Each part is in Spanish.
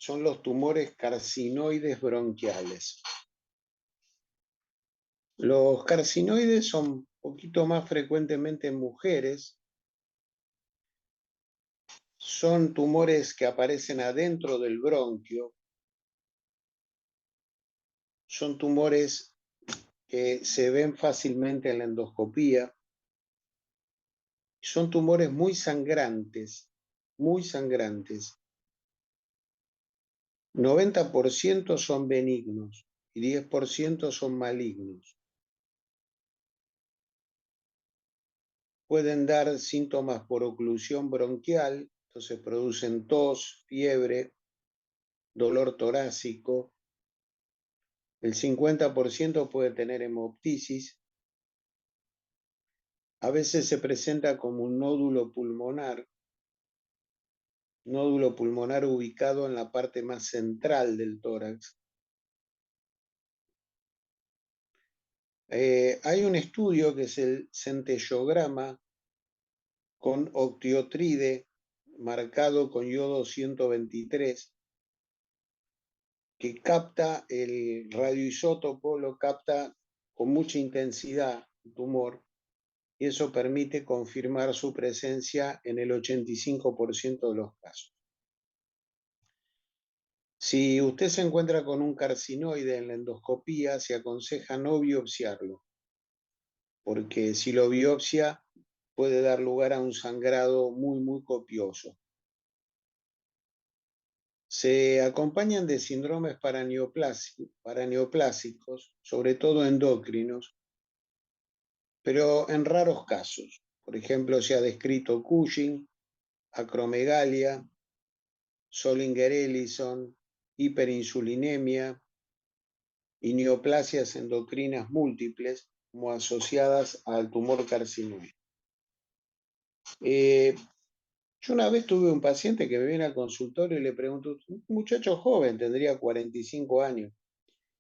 son los tumores carcinoides bronquiales. Los carcinoides son un poquito más frecuentemente en mujeres. Son tumores que aparecen adentro del bronquio. Son tumores que se ven fácilmente en la endoscopía. Son tumores muy sangrantes, muy sangrantes. 90% son benignos y 10% son malignos. Pueden dar síntomas por oclusión bronquial, entonces producen tos, fiebre, dolor torácico. El 50% puede tener hemoptisis. A veces se presenta como un nódulo pulmonar ubicado en la parte más central del tórax. Hay un estudio que es el centellograma con octiotride marcado con yodo 123, que capta el radioisótopo, lo capta con mucha intensidad el tumor, y eso permite confirmar su presencia en el 85% de los casos. Si usted se encuentra con un carcinoide en la endoscopía, se aconseja no biopsiarlo, porque si lo biopsia puede dar lugar a un sangrado muy copioso. Se acompañan de síndromes paraneoplásicos, sobre todo endocrinos, pero en raros casos. Por ejemplo, se ha descrito Cushing, acromegalia, Zollinger-Ellison, hiperinsulinemia y neoplasias endocrinas múltiples como asociadas al tumor carcinoide. Yo una vez tuve un paciente que me viene al consultorio y le pregunto, un muchacho joven, tendría 45 años.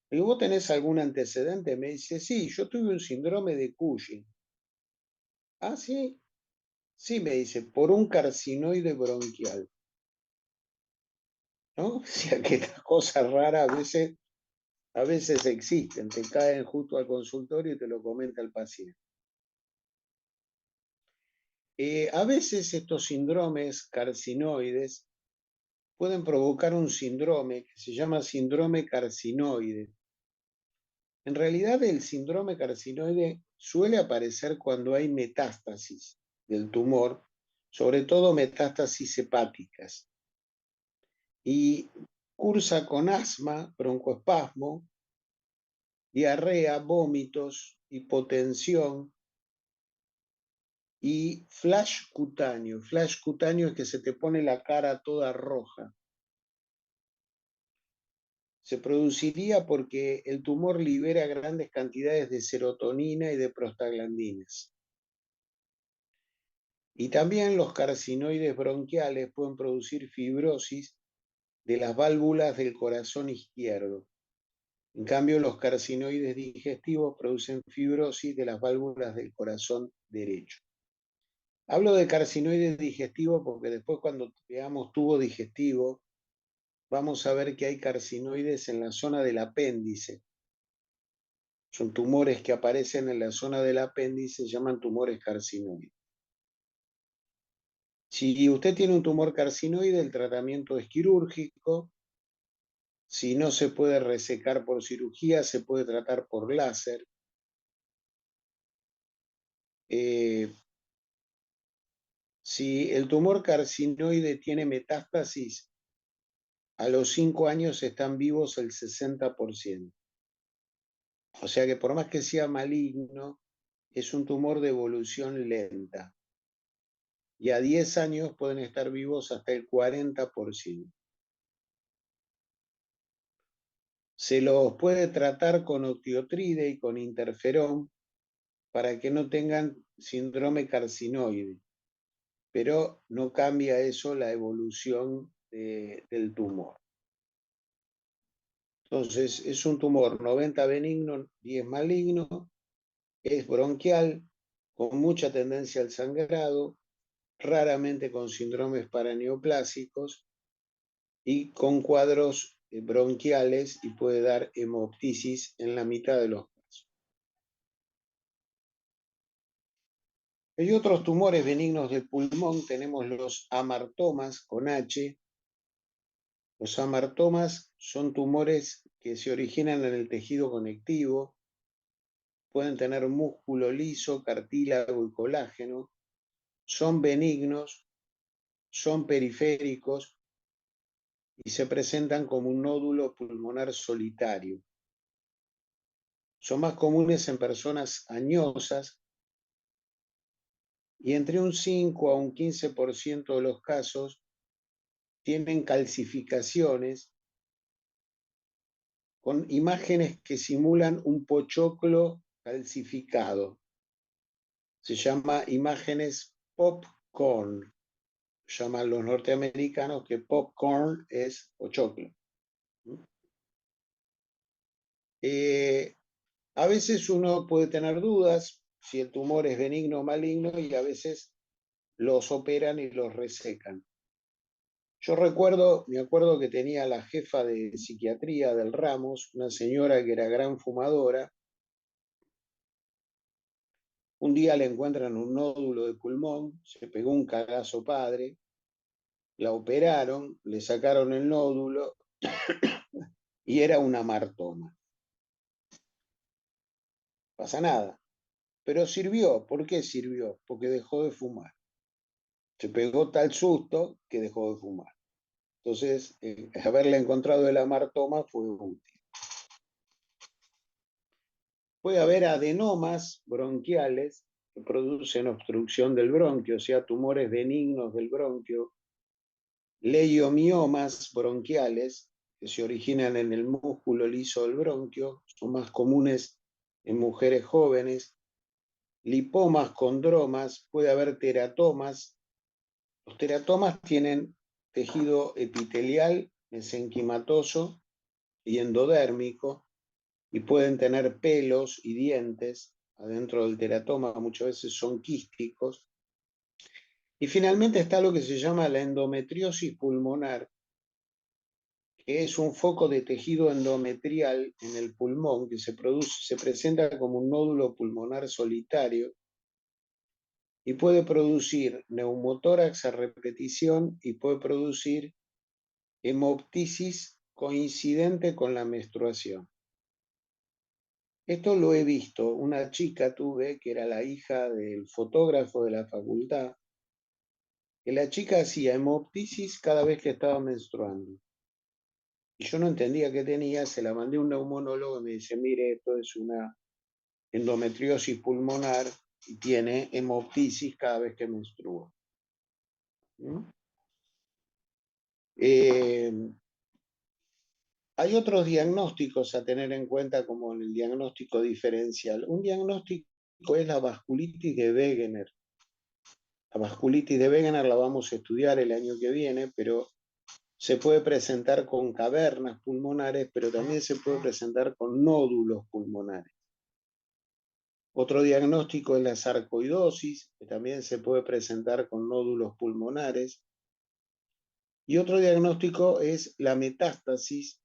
Le digo, ¿vos tenés algún antecedente? Me dice, sí, yo tuve un síndrome de Cushing. Ah, sí. Sí, me dice, por un carcinoide bronquial. ¿No? O sea, que estas cosas raras a veces existen, te caen justo al consultorio y te lo comenta el paciente. A veces estos síndromes carcinoides pueden provocar un síndrome que se llama síndrome carcinoide. En realidad el síndrome carcinoide suele aparecer cuando hay metástasis del tumor, sobre todo metástasis hepáticas, y cursa con asma, broncoespasmo, diarrea, vómitos, hipotensión y flash cutáneo. Flash cutáneo es que se te pone la cara toda roja. Se produciría porque el tumor libera grandes cantidades de serotonina y de prostaglandinas. Y también los carcinoides bronquiales pueden producir fibrosis de las válvulas del corazón izquierdo. En cambio, los carcinoides digestivos producen fibrosis de las válvulas del corazón derecho. Hablo de carcinoides digestivos porque después cuando veamos tubo digestivo, vamos a ver que hay carcinoides en la zona del apéndice. Son tumores que aparecen en la zona del apéndice, se llaman tumores carcinoides. Si usted tiene un tumor carcinoide, el tratamiento es quirúrgico. Si no se puede resecar por cirugía, se puede tratar por láser. Si el tumor carcinoide tiene metástasis, a los 5 años están vivos el 60%. O sea que por más que sea maligno, es un tumor de evolución lenta. Y a 10 años pueden estar vivos hasta el 40%. Se los puede tratar con octiotride y con interferón para que no tengan síndrome carcinoide, pero no cambia eso la evolución del tumor. Entonces, es un tumor 90 benigno, 10 maligno, es bronquial, con mucha tendencia al sangrado, raramente con síndromes paraneoplásicos, y con cuadros bronquiales y puede dar hemoptisis en la mitad de los casos. Hay otros tumores benignos del pulmón, tenemos los amartomas con H. Los amartomas son tumores que se originan en el tejido conectivo, pueden tener músculo liso, cartílago y colágeno, son benignos, son periféricos y se presentan como un nódulo pulmonar solitario. Son más comunes en personas añosas y entre un 5 a un 15% de los casos tienen calcificaciones con imágenes que simulan un pochoclo calcificado. Se llama imágenes popcorn. Llaman los norteamericanos que popcorn es pochoclo. A veces uno puede tener dudas si el tumor es benigno o maligno y a veces los operan y los resecan. Yo me acuerdo que tenía la jefa de psiquiatría del Ramos, una señora que era gran fumadora. Un día le encuentran un nódulo de pulmón, se pegó un cagazo padre, la operaron, le sacaron el nódulo y era una amartoma. Pasa nada. Pero sirvió. ¿Por qué sirvió? Porque dejó de fumar. Se pegó tal susto que dejó de fumar. Entonces, haberle encontrado el amartoma fue útil. Puede haber adenomas bronquiales que producen obstrucción del bronquio, o sea, tumores benignos del bronquio, leiomiomas bronquiales que se originan en el músculo liso del bronquio, son más comunes en mujeres jóvenes, lipomas, condromas, puede haber teratomas. Los teratomas tienen tejido epitelial, mesenquimatoso y endodérmico, y pueden tener pelos y dientes adentro del teratoma, muchas veces son quísticos. Y finalmente está lo que se llama la endometriosis pulmonar, que es un foco de tejido endometrial en el pulmón que se presenta como un nódulo pulmonar solitario y puede producir neumotórax a repetición y puede producir hemoptisis coincidente con la menstruación. Esto lo he visto. Una chica tuve que era la hija del fotógrafo de la facultad, que la chica hacía hemoptisis cada vez que estaba menstruando. Y yo no entendía qué tenía, se la mandé a un neumonólogo y me dice, mire, esto es una endometriosis pulmonar y tiene hemoptisis cada vez que menstrua. ¿Mm? Hay otros diagnósticos a tener en cuenta como el diagnóstico diferencial. Un diagnóstico es la vasculitis de Wegener. La vasculitis de Wegener la vamos a estudiar el año que viene, pero se puede presentar con cavernas pulmonares, pero también se puede presentar con nódulos pulmonares. Otro diagnóstico es la sarcoidosis, que también se puede presentar con nódulos pulmonares. Y otro diagnóstico es la metástasis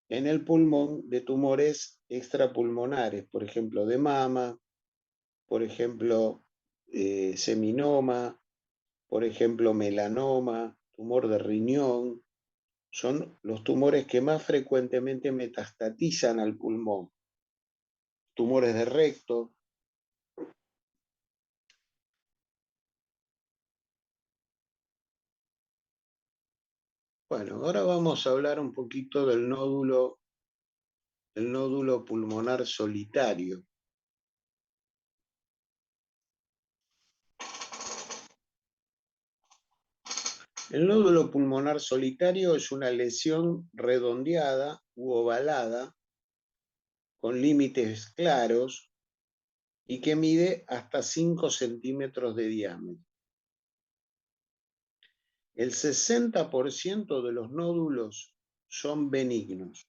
en el pulmón de tumores extrapulmonares, por ejemplo, de mama, por ejemplo, seminoma, por ejemplo, melanoma, tumor de riñón. Son los tumores que más frecuentemente metastatizan al pulmón. Tumores de recto. Bueno, ahora vamos a hablar un poquito del nódulo pulmonar solitario. El nódulo pulmonar solitario es una lesión redondeada u ovalada con límites claros y que mide hasta 5 centímetros de diámetro. El 60% de los nódulos son benignos,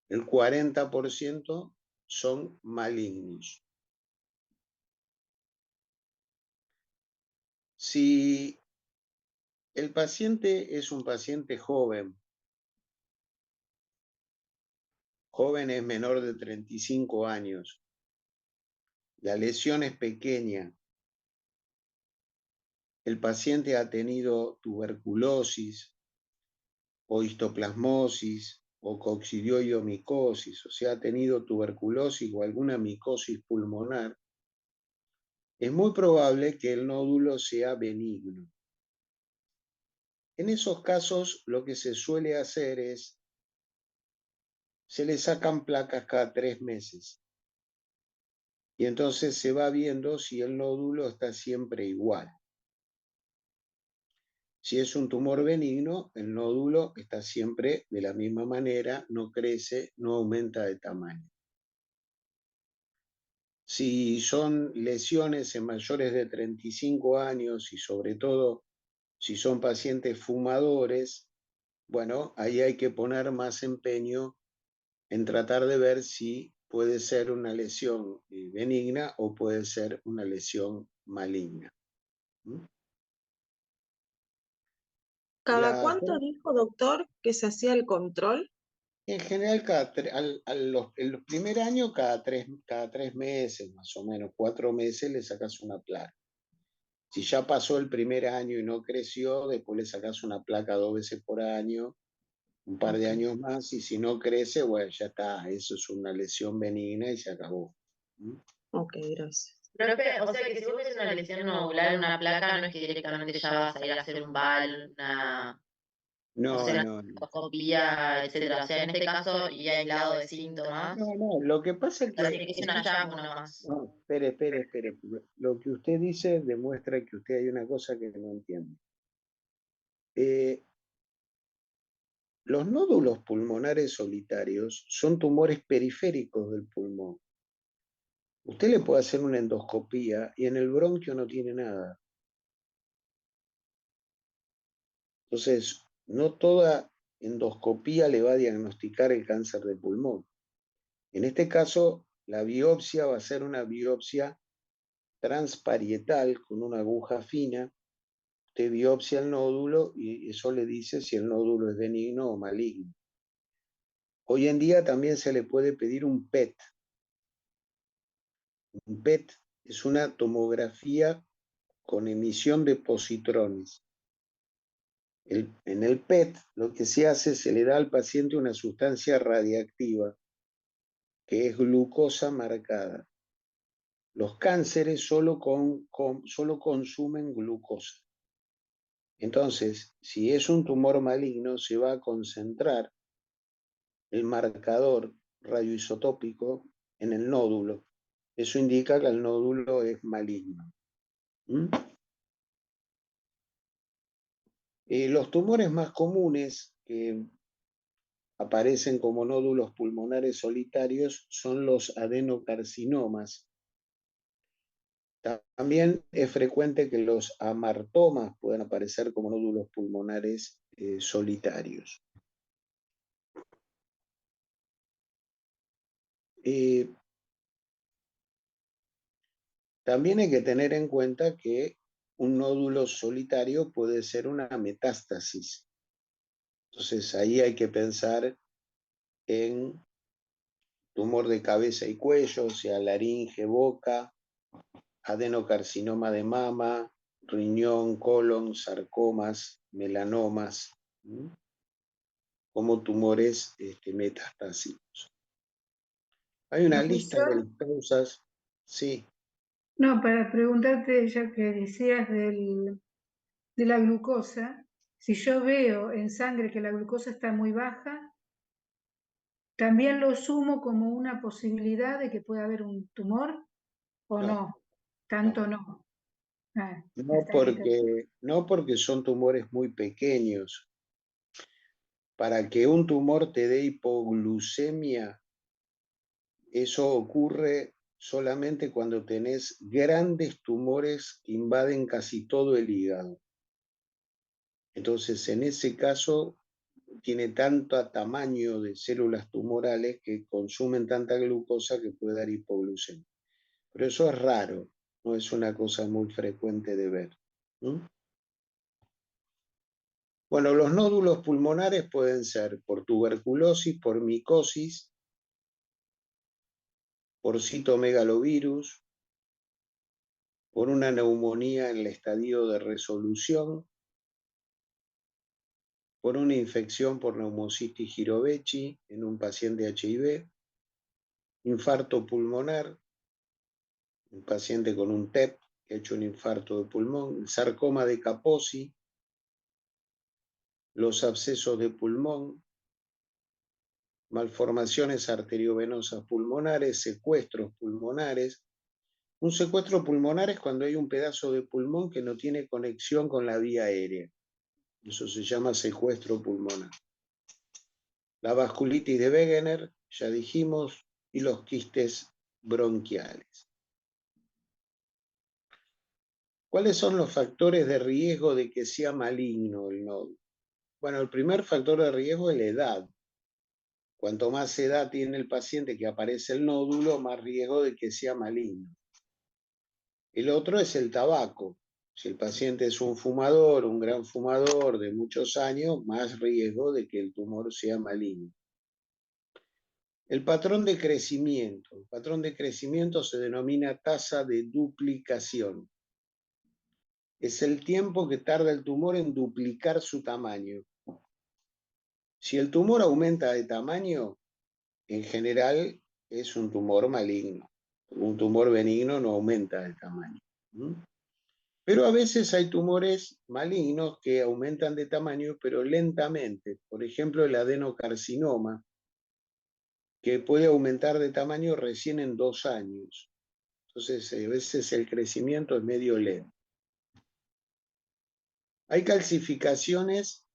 el 40% son malignos. Si El paciente es un paciente joven. Joven es menor de 35 años. La lesión es pequeña. El paciente ha tenido tuberculosis o histoplasmosis o coccidioidomicosis, o sea, ha tenido tuberculosis o alguna micosis pulmonar. Es muy probable que el nódulo sea benigno. En esos casos, lo que se suele hacer es, se le sacan placas cada 3 meses. Y entonces se va viendo si el nódulo está siempre igual. Si es un tumor benigno, el nódulo está siempre de la misma manera, no crece, no aumenta de tamaño. Si son lesiones en mayores de 35 años y sobre todo si son pacientes fumadores, bueno, ahí hay que poner más empeño en tratar de ver si puede ser una lesión benigna o puede ser una lesión maligna. ¿Mm? ¿Cada cuánto dijo, doctor, que se hacía el control? En general, el primer año, cada tres meses, más o menos, 4 meses, le sacas una placa. Si ya pasó el primer año y no creció, después le sacas una placa 2 veces por año, un par de Ok, años más, y si no crece, bueno, ya está, eso es una lesión benigna y se acabó. ¿Mm? ok, gracias. Profe, o sea que si vos ves una lesión nodular en una placa, no es que directamente ya vas a ir a hacer un BAL, o No, sea, una no, no. endoscopía, etcétera. O sea, en este caso, y aislado de No, síntomas, no, lo que pasa es parece que... que es un hallazgo nomás. No, espere. Lo que usted dice demuestra que usted hay una cosa que no entiende. Eh, Los nódulos pulmonares solitarios son tumores periféricos del pulmón. Usted le puede hacer una endoscopía y en el bronquio no tiene nada. Entonces, no toda endoscopía le va a diagnosticar el cáncer de pulmón. En este caso, la biopsia va a ser una biopsia transparietal con una aguja fina. Usted biopsia el nódulo y eso le dice si el nódulo es benigno o maligno. Hoy en día también se le puede pedir un PET. Un PET es una tomografía con emisión de positrones. En el PET lo que se hace, se le da al paciente una sustancia radiactiva que es glucosa marcada. Los cánceres solo consumen glucosa. Entonces, si es un tumor maligno, se va a concentrar el marcador radioisotópico en el nódulo. Eso indica que el nódulo es maligno. ¿Mm? Los tumores más comunes que aparecen como nódulos pulmonares solitarios son los adenocarcinomas. También es frecuente que los amartomas puedan aparecer como nódulos pulmonares solitarios. Eh, También hay que tener en cuenta que un nódulo solitario puede ser una metástasis. Entonces ahí hay que pensar en tumor de cabeza y cuello, o sea, laringe, boca, adenocarcinoma de mama, riñón, colon, sarcomas, melanomas, ¿sí? Como tumores metastásicos. Hay una lista de Profesor, las causas, sí, no, para preguntarte, ya que decías de la glucosa, si yo veo en sangre que la glucosa está muy baja, ¿también lo sumo como una posibilidad de que pueda haber un tumor o no, no? no. Tanto no. Ah, No porque son tumores muy pequeños. Para que un tumor te dé hipoglucemia, eso ocurre solamente cuando tenés grandes tumores que invaden casi todo el hígado. Entonces, en ese caso, tiene tanto tamaño de células tumorales que consumen tanta glucosa que puede dar hipoglucemia. Pero eso es raro, no es una cosa muy frecuente de ver. ¿Mm? Bueno, los nódulos pulmonares pueden ser por tuberculosis, por micosis, por citomegalovirus, por una neumonía en el estadio de resolución, por una infección por neumocitis girovechi en un paciente HIV, infarto pulmonar, un paciente con un TEP que ha hecho un infarto de pulmón, el sarcoma de Kaposi, los abscesos de pulmón, malformaciones arteriovenosas pulmonares, secuestros pulmonares. Un secuestro pulmonar es cuando hay un pedazo de pulmón que no tiene conexión con la vía aérea. Eso se llama secuestro pulmonar. La vasculitis de Wegener, ya dijimos, y los quistes bronquiales. ¿Cuáles son los factores de riesgo de que sea maligno el nódulo? Bueno, el primer factor de riesgo es la edad. Cuanto más edad tiene el paciente que aparece el nódulo, más riesgo de que sea maligno. El otro es el tabaco. Si el paciente es un fumador, un gran fumador de muchos años, más riesgo de que el tumor sea maligno. El patrón de crecimiento. El patrón de crecimiento se denomina tasa de duplicación. Es el tiempo que tarda el tumor en duplicar su tamaño. Si el tumor aumenta de tamaño, en general es un tumor maligno. Un tumor benigno no aumenta de tamaño. Pero a veces hay tumores malignos que aumentan de tamaño, pero lentamente. Por ejemplo, el adenocarcinoma, que puede aumentar de tamaño recién en 2 años. Entonces, a veces el crecimiento es medio lento. Hay calcificaciones,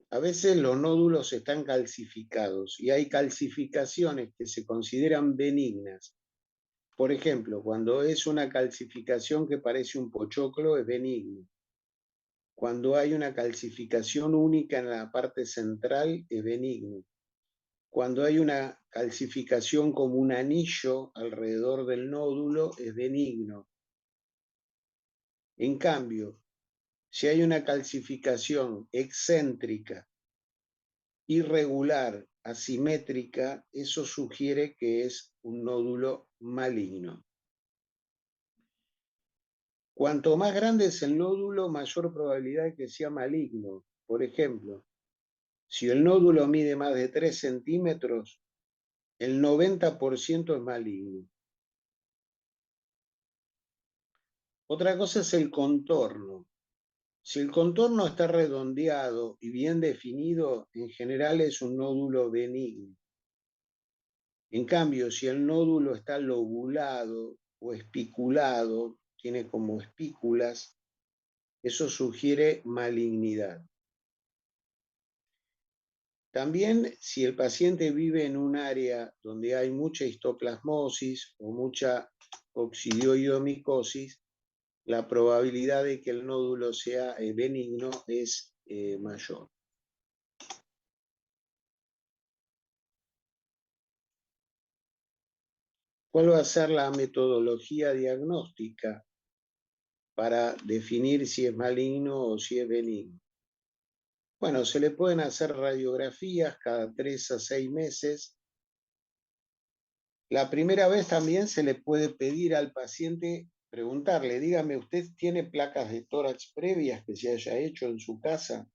a veces los nódulos están calcificados y hay calcificaciones que se consideran benignas. Por ejemplo, cuando es una calcificación que parece un pochoclo, es benigno. Cuando hay una calcificación única en la parte central, es benigno. Cuando hay una calcificación como un anillo alrededor del nódulo, es benigno. En cambio, si hay una calcificación excéntrica, irregular, asimétrica, eso sugiere que es un nódulo maligno. Cuanto más grande es el nódulo, mayor probabilidad de que sea maligno. Por ejemplo, si el nódulo mide más de 3 centímetros, el 90% es maligno. Otra cosa es el contorno. Si el contorno está redondeado y bien definido, en general es un nódulo benigno. En cambio, si el nódulo está lobulado o espiculado, tiene como espículas, eso sugiere malignidad. También, si el paciente vive en un área donde hay mucha histoplasmosis o mucha coccidioidomicosis, la probabilidad de que el nódulo sea benigno es mayor. ¿Cuál va a ser la metodología diagnóstica para definir si es maligno o si es benigno? Bueno, se le pueden hacer radiografías cada 3 a 6 meses. La primera vez también se le puede pedir al paciente, preguntarle, dígame, ¿usted tiene placas de tórax previas que se haya hecho en su casa?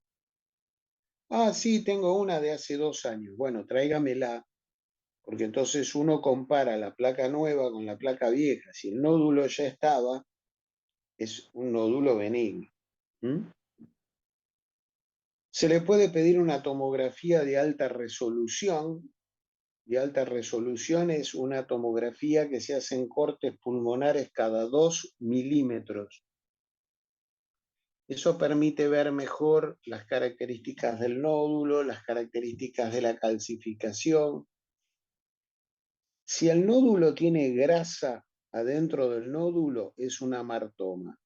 Ah, sí, tengo una de hace 2 años. Bueno, tráigamela, porque entonces uno compara la placa nueva con la placa vieja. Si el nódulo ya estaba, es un nódulo benigno. Se le puede pedir una tomografía de alta resolución. De alta resolución es una tomografía que se hace en cortes pulmonares cada 2 milímetros. Eso permite ver mejor las características del nódulo, las características de la calcificación. Si el nódulo tiene grasa adentro del nódulo, es un amartoma.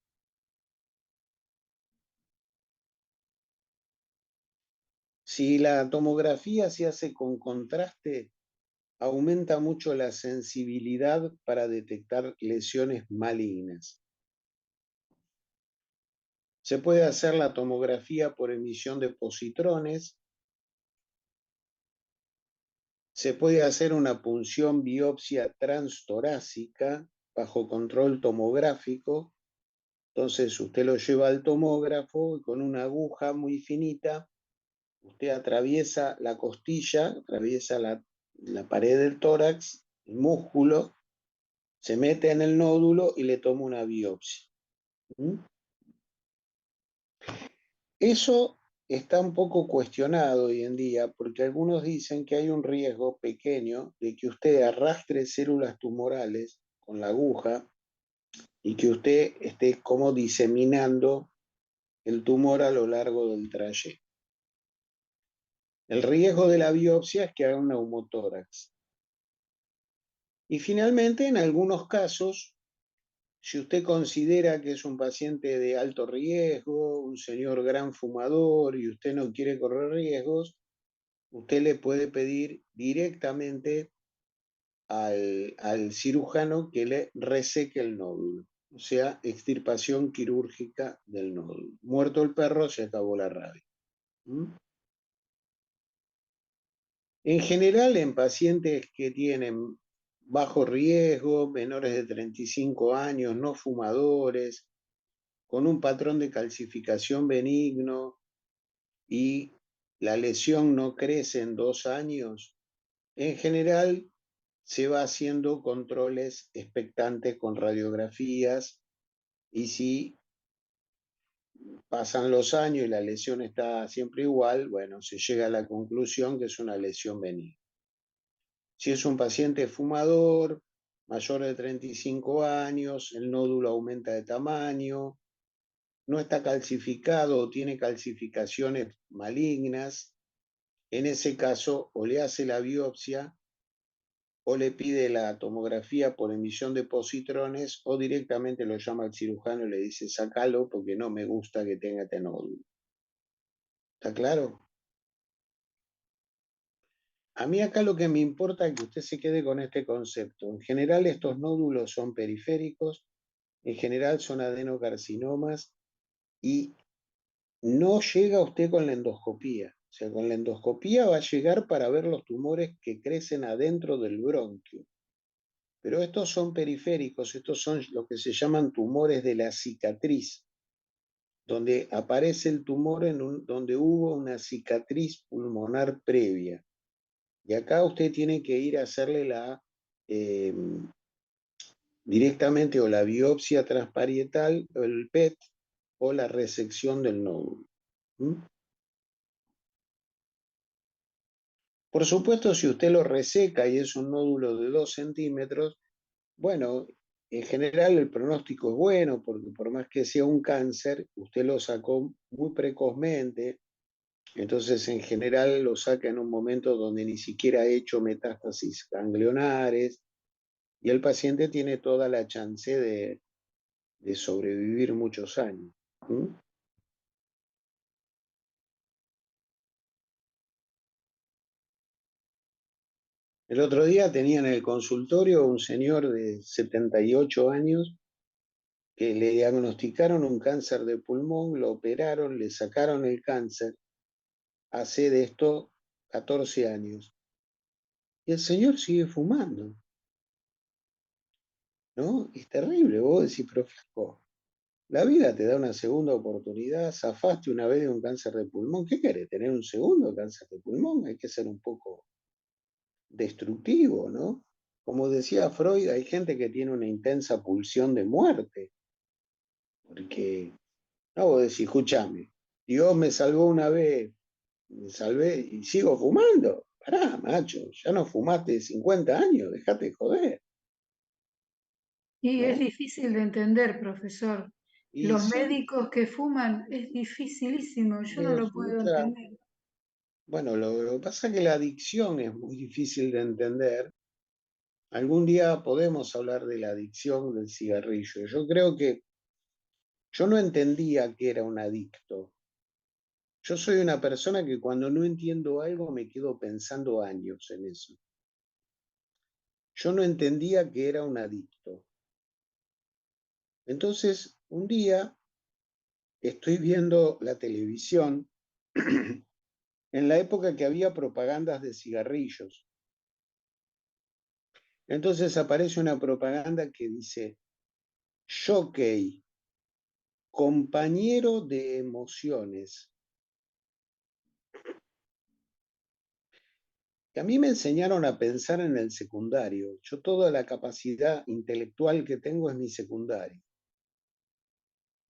Si la tomografía se hace con contraste, aumenta mucho la sensibilidad para detectar lesiones malignas. Se puede hacer la tomografía por emisión de positrones. Se puede hacer una punción biopsia transtorácica bajo control tomográfico. Entonces usted lo lleva al tomógrafo y con una aguja muy finita, usted atraviesa la costilla, atraviesa la pared del tórax, el músculo, se mete en el nódulo y le toma una biopsia. ¿Mm? Eso está un poco cuestionado hoy en día porque algunos dicen que hay un riesgo pequeño de que usted arrastre células tumorales con la aguja y que usted esté como diseminando el tumor a lo largo del trayecto. El riesgo de la biopsia es que haga un neumotórax. Y finalmente, en algunos casos, si usted considera que es un paciente de alto riesgo, un señor gran fumador y usted no quiere correr riesgos, usted le puede pedir directamente al cirujano que le reseque el nódulo, o sea, extirpación quirúrgica del nódulo. Muerto el perro, se acabó la rabia. ¿Mm? En general, en pacientes que tienen bajo riesgo, menores de 35 años, no fumadores, con un patrón de calcificación benigno y la lesión no crece en 2 años, en general se va haciendo controles expectantes con radiografías y si pasan los años y la lesión está siempre igual, bueno, se llega a la conclusión que es una lesión benigna. Si es un paciente fumador, mayor de 35 años, el nódulo aumenta de tamaño, no está calcificado o tiene calcificaciones malignas, en ese caso o le hace la biopsia o le pide la tomografía por emisión de positrones o directamente lo llama al cirujano y le dice sácalo porque no me gusta que tenga este nódulo. ¿Está claro? A mí acá lo que me importa es que usted se quede con este concepto. En general estos nódulos son periféricos, en general son adenocarcinomas y no llega usted con la endoscopía. O sea, con la endoscopía va a llegar para ver los tumores que crecen adentro del bronquio. Pero estos son periféricos, estos son lo que se llaman tumores de la cicatriz, donde aparece el tumor donde hubo una cicatriz pulmonar previa. Y acá usted tiene que ir a hacerle directamente o la biopsia transparietal, o el PET, o la resección del nódulo. ¿Mm? Por supuesto, si usted lo reseca y es un nódulo de 2 centímetros, bueno, en general el pronóstico es bueno, porque por más que sea un cáncer, usted lo sacó muy precozmente, entonces en general lo saca en un momento donde ni siquiera ha hecho metástasis ganglionares, y el paciente tiene toda la chance de sobrevivir muchos años. ¿Mm? El otro día tenía en el consultorio un señor de 78 años que le diagnosticaron un cáncer de pulmón, lo operaron, le sacaron el cáncer, hace de esto 14 años. Y el señor sigue fumando, ¿no? Es terrible, vos decís, pero flaco, la vida te da una segunda oportunidad, zafaste una vez de un cáncer de pulmón, ¿qué querés? ¿Tener un segundo cáncer de pulmón? Hay que ser un poco destructivo, ¿no? Como decía Freud, hay gente que tiene una intensa pulsión de muerte, porque, no, vos decís, escúchame, Dios me salvó una vez, me salvé y sigo fumando. Pará, macho, ya no fumaste 50 años, dejate de joder, Y es ¿no? difícil de entender, profesor. Y Los sí, médicos que fuman es dificilísimo, yo no lo puedo entender. bueno, lo que pasa es que la adicción es muy difícil de entender. Algún día podemos hablar de la adicción del cigarrillo. Yo creo que yo no entendía que era un adicto. Yo soy una persona que cuando no entiendo algo me quedo pensando años en eso. Yo no entendía que era un adicto. Entonces, un día estoy viendo la televisión en la época que había propagandas de cigarrillos. Entonces aparece una propaganda que dice, Jockey, compañero de emociones. Que a mí me enseñaron a pensar en el secundario. Yo toda la capacidad intelectual que tengo es mi secundario.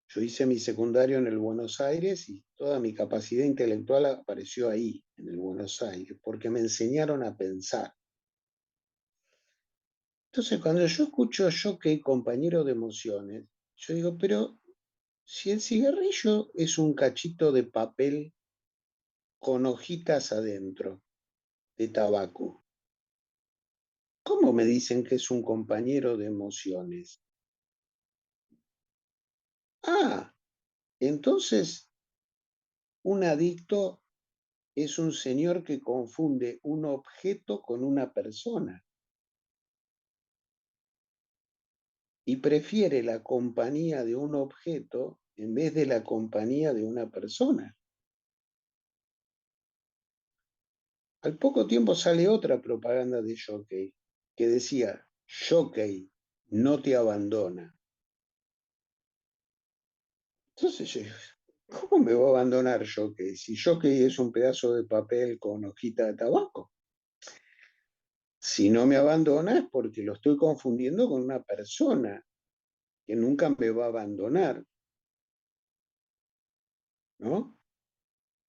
Yo hice mi secundario en el Buenos Aires y toda mi capacidad intelectual apareció ahí, en el Buenos Aires, porque me enseñaron a pensar. Entonces, cuando yo escucho Jockey, compañero de emociones, yo digo, pero si el cigarrillo es un cachito de papel con hojitas adentro de tabaco, ¿cómo me dicen que es un compañero de emociones? Ah, entonces un adicto es un señor que confunde un objeto con una persona y prefiere la compañía de un objeto en vez de la compañía de una persona. Al poco tiempo sale otra propaganda de Jockey que decía, Jockey no te abandona. Entonces yo digo, ¿cómo me va a abandonar Jockey? Si Jockey es un pedazo de papel con hojita de tabaco. Si no me abandona es porque lo estoy confundiendo con una persona que nunca me va a abandonar, ¿no?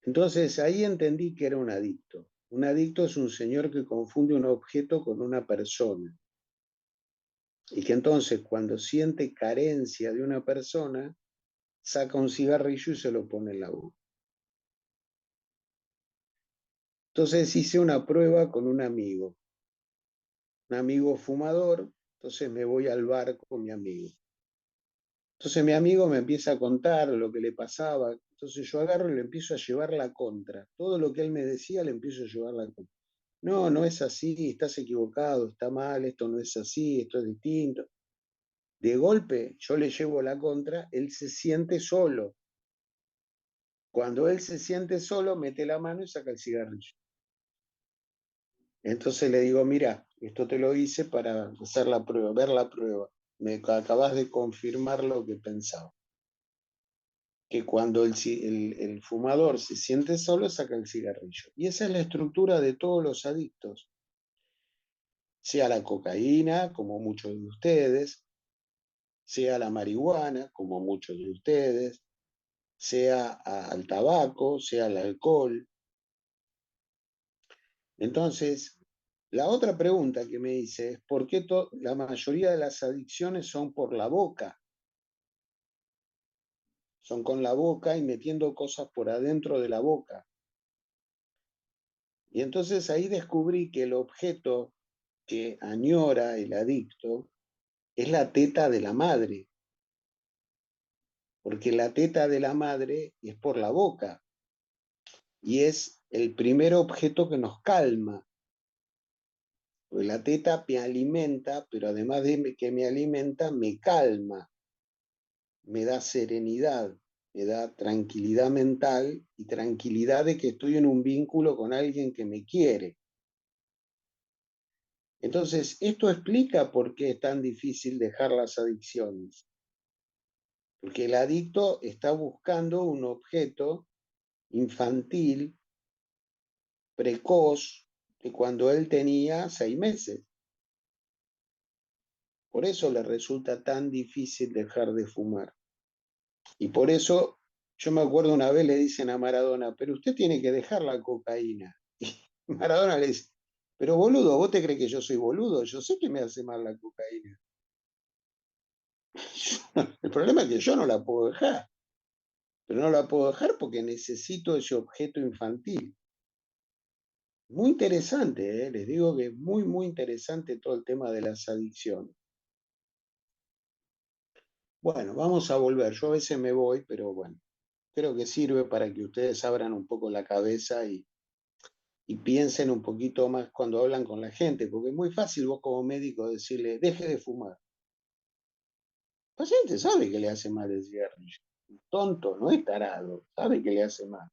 Entonces ahí entendí que era un adicto. Un adicto es un señor que confunde un objeto con una persona. Y que entonces cuando siente carencia de una persona, saca un cigarrillo y se lo pone en la boca. Entonces hice una prueba con un amigo fumador, entonces me voy al bar con mi amigo. Entonces mi amigo me empieza a contar lo que le pasaba, entonces yo agarro y le empiezo a llevar la contra. Todo lo que él me decía le empiezo a llevar la contra. No, no es así, estás equivocado, está mal, esto no es así, esto es distinto. De golpe yo le llevo la contra, él se siente solo. Cuando él se siente solo, mete la mano y saca el cigarrillo. Entonces le digo, mira, esto te lo hice para hacer la prueba, ver la prueba. Me acabas de confirmar lo que pensaba. Que cuando el fumador se siente solo, saca el cigarrillo. Y esa es la estructura de todos los adictos. Sea la cocaína, como muchos de ustedes, sea la marihuana, como muchos de ustedes, sea al tabaco, sea al alcohol. Entonces, la otra pregunta que me hice es, ¿por qué la mayoría de las adicciones son por la boca? Son con la boca y metiendo cosas por adentro de la boca. Y entonces ahí descubrí que el objeto que añora el adicto es la teta de la madre, porque la teta de la madre es por la boca y es el primer objeto que nos calma. Porque la teta me alimenta, pero además de que me alimenta, me calma, me da serenidad, me da tranquilidad mental y tranquilidad de que estoy en un vínculo con alguien que me quiere. Entonces, esto explica por qué es tan difícil dejar las adicciones. Porque el adicto está buscando un objeto infantil, precoz, de cuando él tenía 6 meses. Por eso le resulta tan difícil dejar de fumar. Y por eso, yo me acuerdo una vez le dicen a Maradona, pero usted tiene que dejar la cocaína. Y Maradona le dice, pero boludo, ¿vos te crees que yo soy boludo? Yo sé que me hace mal la cocaína. El problema es que yo no la puedo dejar. Pero no la puedo dejar porque necesito ese objeto infantil. Muy interesante, les digo que es muy, muy interesante todo el tema de las adicciones. Bueno, vamos a volver. Yo a veces me voy, pero bueno, creo que sirve para que ustedes abran un poco la cabeza y piensen un poquito más cuando hablan con la gente, porque es muy fácil vos como médico decirle, deje de fumar. El paciente sabe que le hace mal el cigarrillo. tonto, no es tarado, sabe que le hace mal,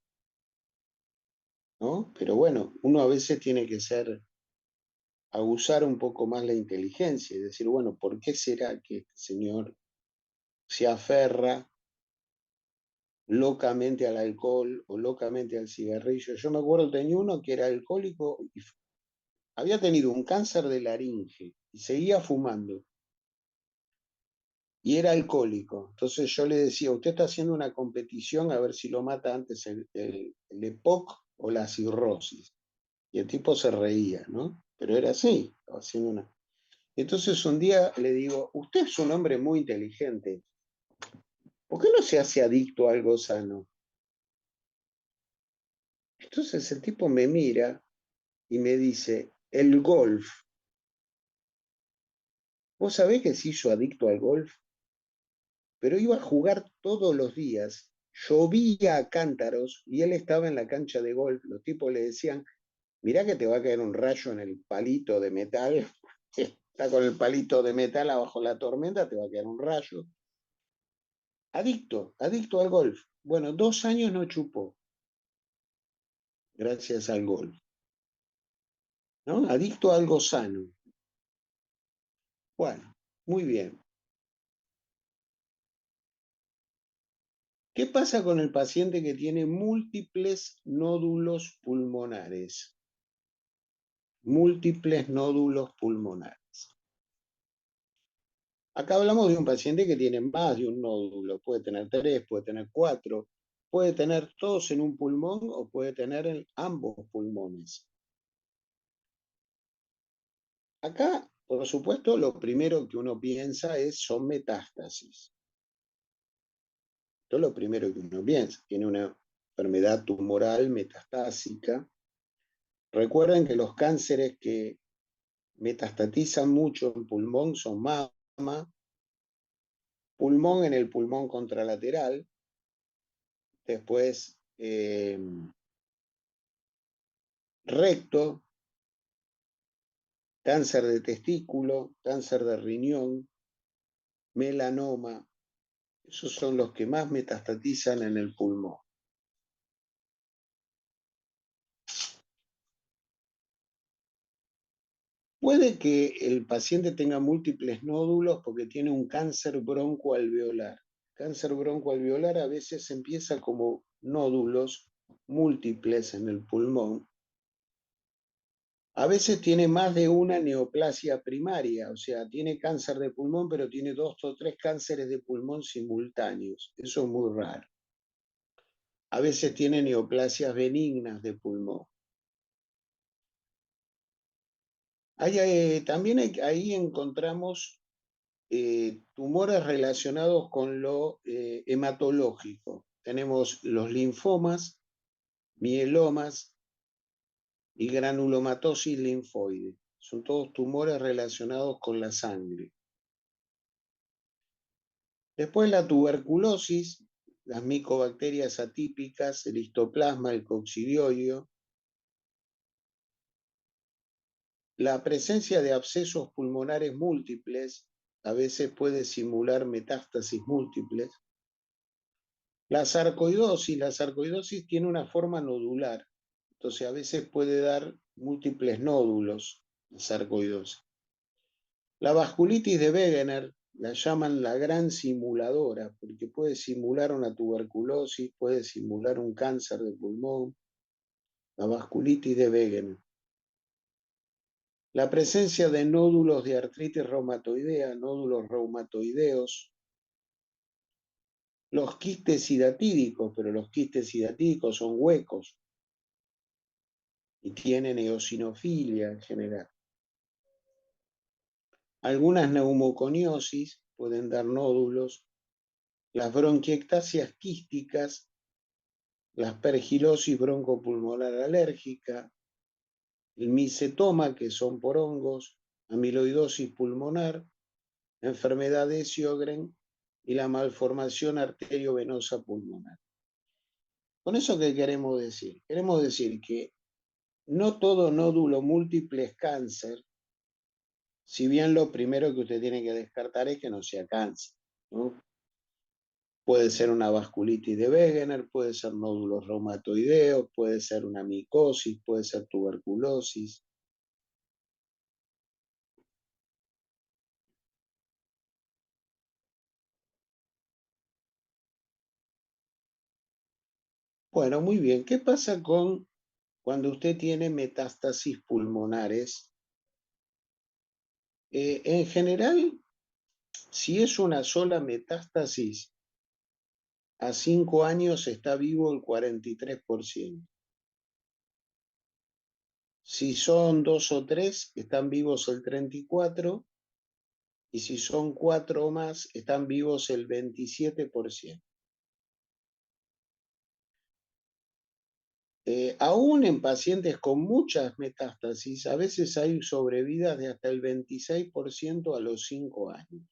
¿no? Pero bueno, uno a veces tiene que abusar un poco más la inteligencia y decir, bueno, ¿por qué será que este señor se aferra locamente al alcohol o locamente al cigarrillo? Yo me acuerdo, tenía uno que era alcohólico y había tenido un cáncer de laringe y seguía fumando. Y era alcohólico. Entonces yo le decía, usted está haciendo una competición a ver si lo mata antes el EPOC o la cirrosis. Y el tipo se reía, ¿no? Pero era así, estaba haciendo una... Entonces un día le digo, usted es un hombre muy inteligente, ¿por qué no se hace adicto a algo sano? Entonces el tipo me mira y me dice, el golf. ¿Vos sabés que se hizo adicto al golf? Pero iba a jugar todos los días, llovía a cántaros y él estaba en la cancha de golf. Los tipos le decían, mirá que te va a caer un rayo en el palito de metal, está con el palito de metal abajo la tormenta, te va a caer un rayo. Adicto, adicto al golf. Bueno, 2 años no chupó, gracias al golf, ¿no? Adicto a algo sano. Bueno, muy bien. ¿Qué pasa con el paciente que tiene múltiples nódulos pulmonares? Múltiples nódulos pulmonares. Acá hablamos de un paciente que tiene más de un nódulo, puede tener 3, puede tener 4, puede tener todos en un pulmón o puede tener en ambos pulmones. Acá, por supuesto, lo primero que uno piensa son metástasis. Esto es lo primero que uno piensa. Tiene una enfermedad tumoral metastásica. Recuerden que los cánceres que metastatizan mucho en pulmón son mama, pulmón en el pulmón contralateral, después recto, cáncer de testículo, cáncer de riñón, melanoma. Esos son los que más metastatizan en el pulmón. Puede que el paciente tenga múltiples nódulos porque tiene un cáncer broncoalveolar. Cáncer broncoalveolar a veces empieza como nódulos múltiples en el pulmón. A veces tiene más de una neoplasia primaria, o sea, tiene cáncer de pulmón, pero tiene 2 o 3 cánceres de pulmón simultáneos. Eso es muy raro. A veces tiene neoplasias benignas de pulmón. También ahí encontramos tumores relacionados con lo hematológico. Tenemos los linfomas, mielomas y granulomatosis linfoide. Son todos tumores relacionados con la sangre. Después la tuberculosis, las micobacterias atípicas, el histoplasma, el coccidioide, la presencia de abscesos pulmonares múltiples, a veces puede simular metástasis múltiples. La sarcoidosis tiene una forma nodular, entonces a veces puede dar múltiples nódulos de sarcoidosis. La vasculitis de Wegener la llaman la gran simuladora, porque puede simular una tuberculosis, puede simular un cáncer de pulmón, la vasculitis de Wegener. La presencia de nódulos de artritis reumatoidea, nódulos reumatoideos, los quistes hidatídicos, pero los quistes hidatídicos son huecos y tienen eosinofilia en general. Algunas neumoconiosis pueden dar nódulos, las bronquiectasias quísticas, la aspergilosis broncopulmonar alérgica, el micetoma, que son por hongos, amiloidosis pulmonar, enfermedad de Sjögren y la malformación arteriovenosa pulmonar. ¿Con eso qué queremos decir? Queremos decir que no todo nódulo múltiple es cáncer, si bien lo primero que usted tiene que descartar es que no sea cáncer, ¿no? Puede ser una vasculitis de Wegener, puede ser nódulos reumatoideos, puede ser una micosis, puede ser tuberculosis. Bueno, muy bien. ¿Qué pasa con cuando usted tiene metástasis pulmonares? En general, si es una sola metástasis, a 5 años está vivo el 43%. Si son 2 o 3, están vivos el 34%, y si son 4 o más, están vivos el 27%. Aún en pacientes con muchas metástasis, a veces hay sobrevidas de hasta el 26% a los 5 años.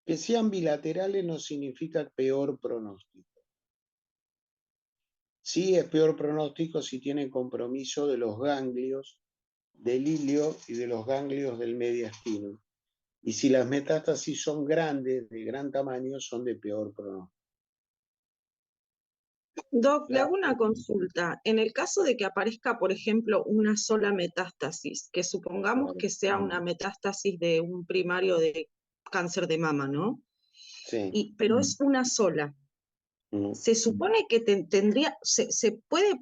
Que sean bilaterales no significa peor pronóstico. Sí es peor pronóstico si tiene compromiso de los ganglios del ilio y de los ganglios del mediastino. Y si las metástasis son grandes, de gran tamaño, son de peor pronóstico. Doc, le hago una consulta. En el caso de que aparezca, por ejemplo, una sola metástasis, que supongamos que sea una metástasis de un primario de cáncer de mama, ¿no? Sí. Pero es una sola. Se supone que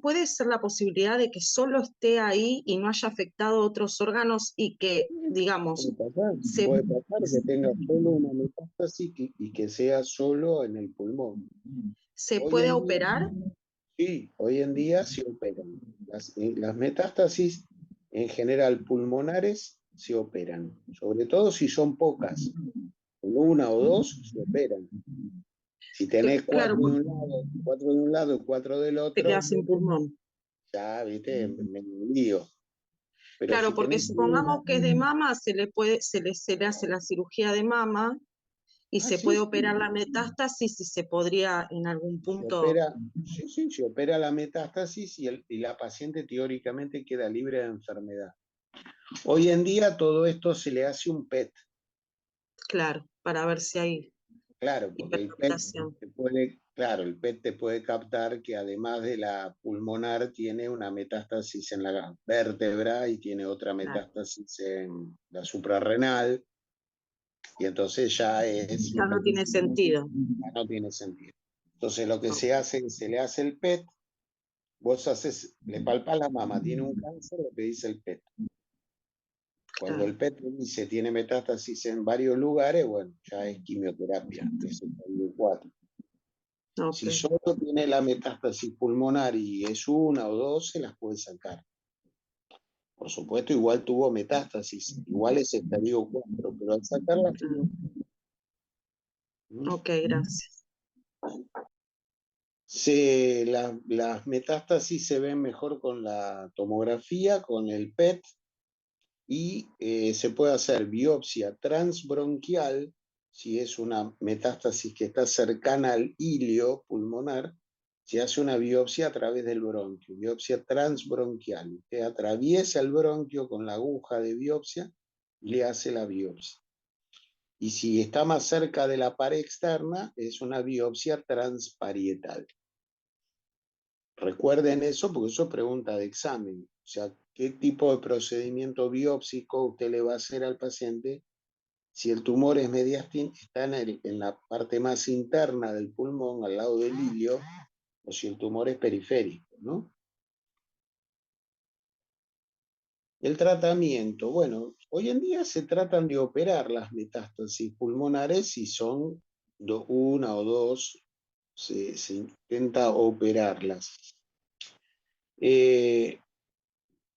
puede ser la posibilidad de que solo esté ahí y no haya afectado otros órganos y que, digamos, puede pasar que tenga solo una metástasis y que sea solo en el pulmón. ¿Se Hoy puede en día, operar? sí, hoy en día se operan. Las metástasis en general pulmonares se operan, sobre todo si son pocas. Con una o dos se operan. Si tenés Claro, 4 de un lado, 4 de un lado y 4 del te otro, quedas sin pulmón. ya, viste, me lío. Pero Claro, si porque tenés supongamos que es de mama, se le hace la cirugía de mama y se sí, puede operar la metástasis y se podría en algún se punto. opera, sí, se opera la metástasis y la paciente teóricamente queda libre de enfermedad. Hoy en día todo esto se le hace un PET, Claro, para ver si hay claro, porque el PET hiperpigmentación. el PET te puede captar que además de la pulmonar tiene una metástasis en la vértebra y tiene otra Claro. metástasis en la suprarrenal, y entonces ya es Ya no tiene sentido. ya no tiene sentido. Entonces lo que se hace es se le hace el PET, vos le palpás la mama, tiene un cáncer, lo que dice el PET. Cuando Claro. el PET dice tiene metástasis en varios lugares, bueno, ya es quimioterapia, es el estadio 4. Ok. Si solo tiene la metástasis pulmonar y es una o dos, se las puede sacar. Por supuesto, igual tuvo metástasis, igual es estadio 4, pero al sacarla, Ok, gracias. las metástasis se ven mejor con la tomografía, con el PET, y se puede hacer biopsia transbronquial, si es una metástasis que está cercana al ilio pulmonar, se hace una biopsia a través del bronquio, biopsia transbronquial. Usted atraviesa el bronquio con la aguja de biopsia y le hace la biopsia. Y si está más cerca de la pared externa, es una biopsia transparietal. Recuerden eso porque eso es pregunta de examen. O sea, ¿qué tipo de procedimiento biópsico usted le va a hacer al paciente si el tumor es mediastino, está en la parte más interna del pulmón, al lado del ilio, o si el tumor es periférico, ¿no? El tratamiento, bueno, hoy en día se tratan de operar las metástasis pulmonares si son una o dos, se intenta operarlas.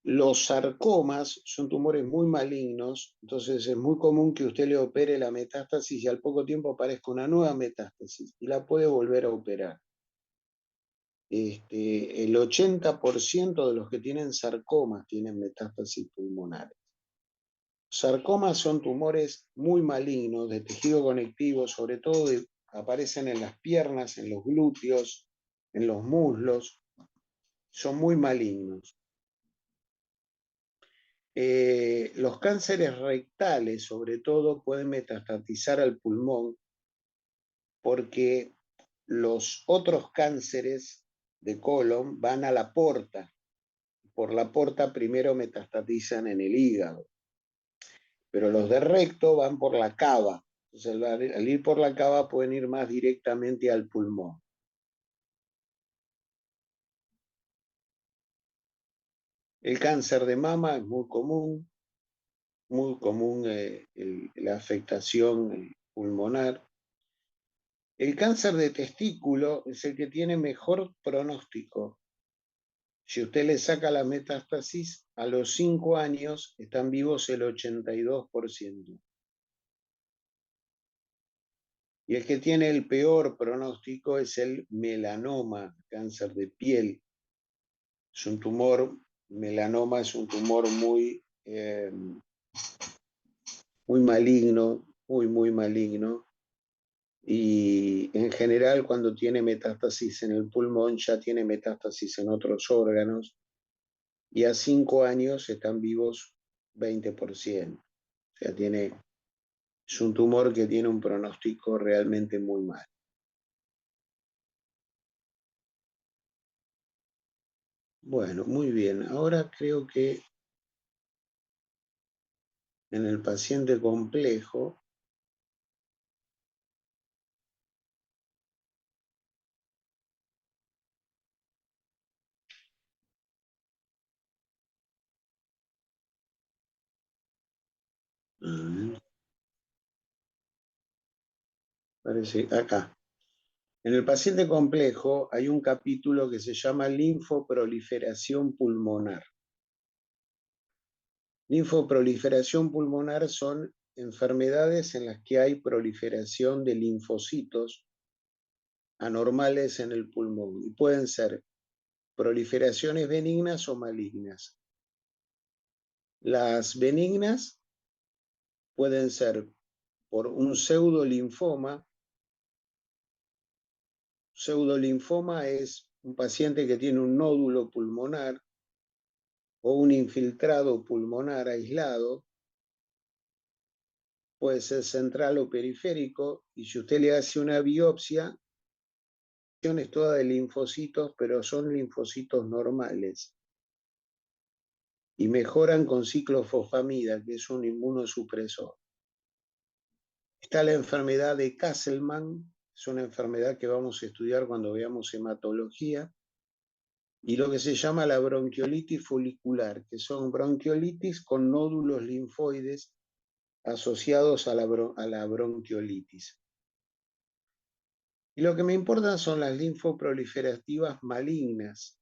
Los sarcomas son tumores muy malignos, entonces es muy común que usted le opere la metástasis y al poco tiempo aparezca una nueva metástasis y la puede volver a operar. El 80% de los que tienen sarcomas tienen metástasis pulmonares. Sarcomas son tumores muy malignos de tejido conectivo, sobre todo aparecen en las piernas, en los glúteos, en los muslos, son muy malignos. Los cánceres rectales, sobre todo, pueden metastatizar al pulmón porque los otros cánceres de colon van a la porta. Por la porta primero metastatizan en el hígado, pero los de recto van por la cava. Entonces, al ir por la cava pueden ir más directamente al pulmón. El cáncer de mama es muy común la afectación pulmonar. El cáncer de testículo es el que tiene mejor pronóstico. Si usted le saca la metástasis, a los 5 años están vivos el 82%. Y el que tiene el peor pronóstico es el melanoma, cáncer de piel. Es un tumor, melanoma es un tumor muy maligno, muy maligno. Y en general cuando tiene metástasis en el pulmón ya tiene metástasis en otros órganos y a 5 años están vivos 20%. O sea, es un tumor que tiene un pronóstico realmente muy mal. Bueno, muy bien. Ahora creo que en el paciente complejo parece acá. En el paciente complejo hay un capítulo que se llama linfoproliferación pulmonar. Linfoproliferación pulmonar son enfermedades en las que hay proliferación de linfocitos anormales en el pulmón y pueden ser proliferaciones benignas o malignas. Las benignas pueden ser por un pseudolinfoma. Pseudolinfoma es un paciente que tiene un nódulo pulmonar o un infiltrado pulmonar aislado, puede ser central o periférico, y si usted le hace una biopsia, es toda de linfocitos, pero son linfocitos normales, y mejoran con ciclofosfamida, que es un inmunosupresor. Está la enfermedad de Castleman, es una enfermedad que vamos a estudiar cuando veamos hematología, y lo que se llama la bronquiolitis folicular, que son bronquiolitis con nódulos linfoides asociados a la bronquiolitis. Y lo que me importa son las linfoproliferativas malignas.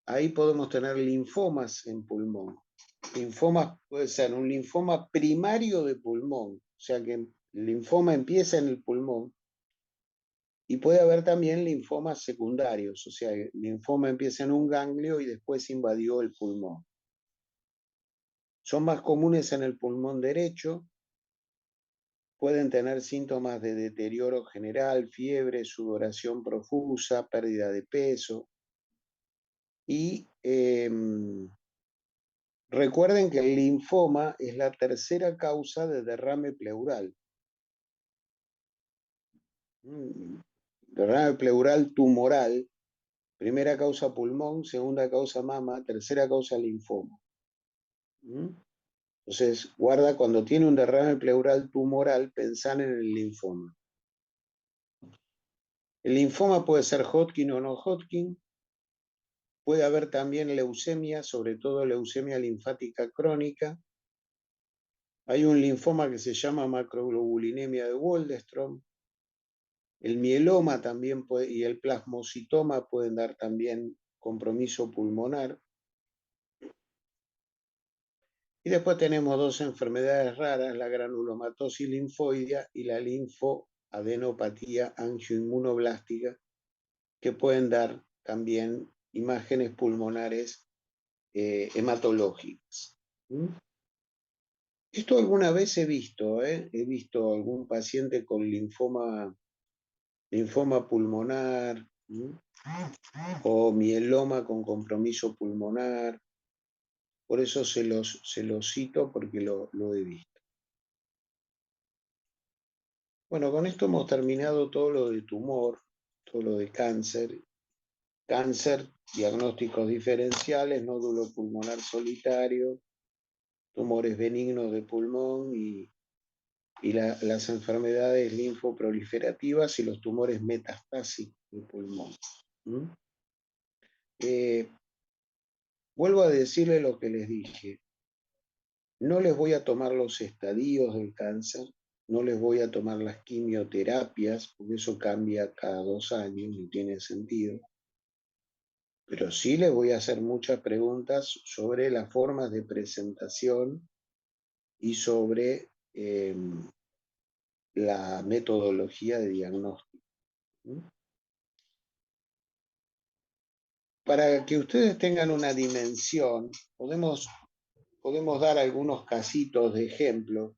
Ahí podemos tener linfomas en pulmón. Linfomas puede ser un linfoma primario de pulmón, o sea que el linfoma empieza en el pulmón, y puede haber también linfomas secundarios, o sea, el linfoma empieza en un ganglio y después invadió el pulmón. Son más comunes en el pulmón derecho, pueden tener síntomas de deterioro general, fiebre, sudoración profusa, pérdida de peso. Y recuerden que el linfoma es la tercera causa de derrame pleural. Derrame pleural tumoral, primera causa pulmón, segunda causa mama, tercera causa linfoma. Entonces, guarda, cuando tiene un derrame pleural tumoral, pensar en el linfoma. El linfoma puede ser Hodgkin o no Hodgkin. Puede haber también leucemia, sobre todo leucemia linfática crónica. Hay un linfoma que se llama macroglobulinemia de Waldenström. El mieloma también y el plasmocitoma pueden dar también compromiso pulmonar. Y después tenemos dos enfermedades raras, la granulomatosis linfoidea y la linfoadenopatía angioinmunoblástica, que pueden dar también imágenes pulmonares hematológicas. Esto alguna vez he visto algún paciente con linfoma pulmonar, o mieloma con compromiso pulmonar. Por eso se los cito, porque lo he visto. Bueno, con esto hemos terminado todo lo de tumor, todo lo de cáncer. Cáncer, diagnósticos diferenciales, nódulo pulmonar solitario, tumores benignos de pulmón y las enfermedades linfoproliferativas y los tumores metastásicos de pulmón. ¿Mm? Vuelvo a decirle lo que les dije. No les voy a tomar los estadios del cáncer, no les voy a tomar las quimioterapias, porque eso cambia cada 2 años y tiene sentido. Pero sí les voy a hacer muchas preguntas sobre las formas de presentación y sobre la metodología de diagnóstico. ¿Mm? Para que ustedes tengan una dimensión, podemos dar algunos casitos de ejemplo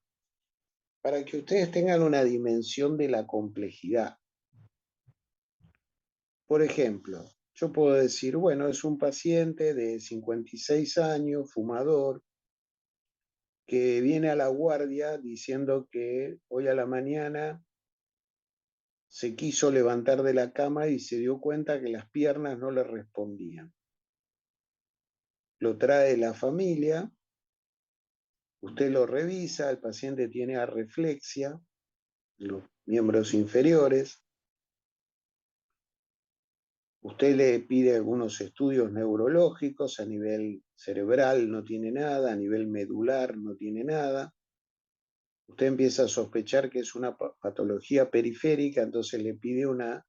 para que ustedes tengan una dimensión de la complejidad. Por ejemplo, yo puedo decir, bueno, es un paciente de 56 años, fumador, que viene a la guardia diciendo que hoy a la mañana se quiso levantar de la cama y se dio cuenta que las piernas no le respondían. Lo trae la familia, usted lo revisa, el paciente tiene arreflexia, los miembros inferiores, usted le pide algunos estudios neurológicos, a nivel cerebral no tiene nada, a nivel medular no tiene nada. Usted empieza a sospechar que es una patología periférica, entonces le pide una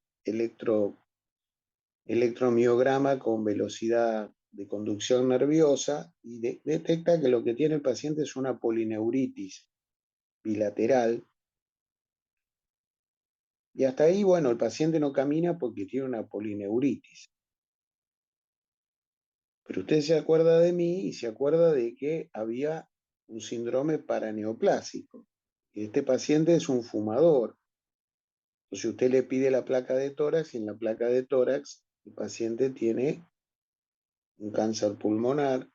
electromiograma con velocidad de conducción nerviosa y detecta que lo que tiene el paciente es una polineuritis bilateral. Y hasta ahí, bueno, el paciente no camina porque tiene una polineuritis. Pero usted se acuerda de mí y se acuerda de que había un síndrome paraneoplásico. Este paciente es un fumador. Entonces usted le pide la placa de tórax y en la placa de tórax el paciente tiene un cáncer pulmonar.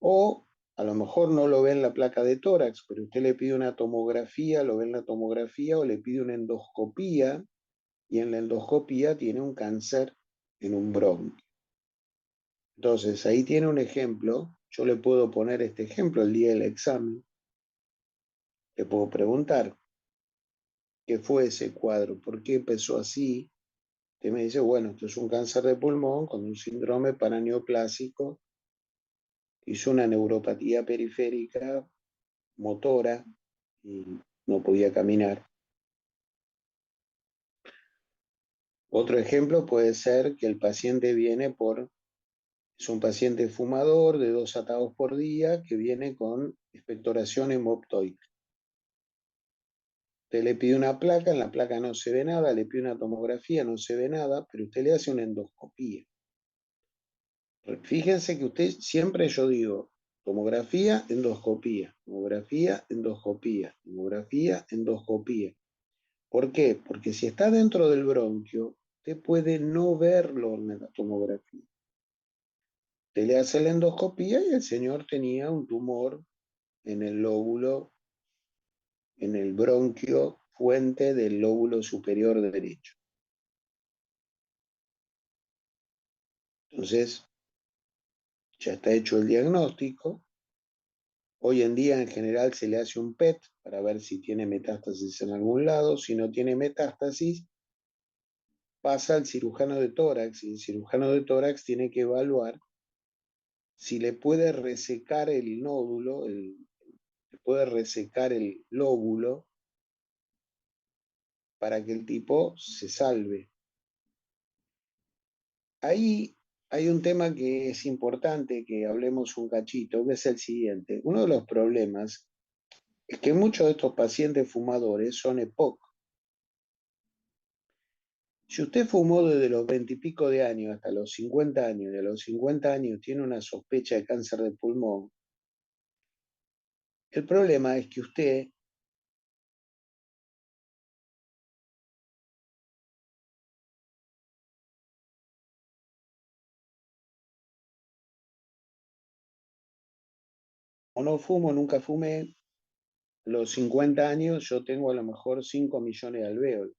O a lo mejor no lo ve en la placa de tórax, pero usted le pide una tomografía, lo ve en la tomografía o le pide una endoscopía y en la endoscopía tiene un cáncer en un bronquio. Entonces, ahí tiene un ejemplo. Yo le puedo poner este ejemplo el día del examen. Le puedo preguntar, ¿qué fue ese cuadro? ¿Por qué empezó así? Usted me dice, bueno, esto es un cáncer de pulmón con un síndrome paraneoplásico. Hizo una neuropatía periférica motora y no podía caminar. Otro ejemplo puede ser que el paciente es un paciente fumador de 2 atados por día que viene con expectoración hemoptoica. Usted le pide una placa, en la placa no se ve nada, le pide una tomografía, no se ve nada, pero usted le hace una endoscopía. Fíjense que usted siempre yo digo, tomografía, endoscopía, tomografía, endoscopía, tomografía, endoscopía. ¿Por qué? Porque si está dentro del bronquio, usted puede no verlo en la tomografía. Usted le hace la endoscopía y el señor tenía un tumor en el lóbulo, en el bronquio fuente del lóbulo superior derecho. Entonces, ya está hecho el diagnóstico. Hoy en día en general se le hace un PET para ver si tiene metástasis en algún lado. Si no tiene metástasis, pasa al cirujano de tórax y el cirujano de tórax tiene que evaluar si le puede resecar el nódulo, le puede resecar el lóbulo para que el tipo se salve. Ahí hay un tema que es importante que hablemos un cachito, que es el siguiente. Uno de los problemas es que muchos de estos pacientes fumadores son EPOC. Si usted fumó desde los 20 y pico de años hasta los 50 años, y a los 50 años tiene una sospecha de cáncer de pulmón, el problema es que usted o no fumo, nunca fumé, los 50 años yo tengo a lo mejor 5 millones de alvéolos.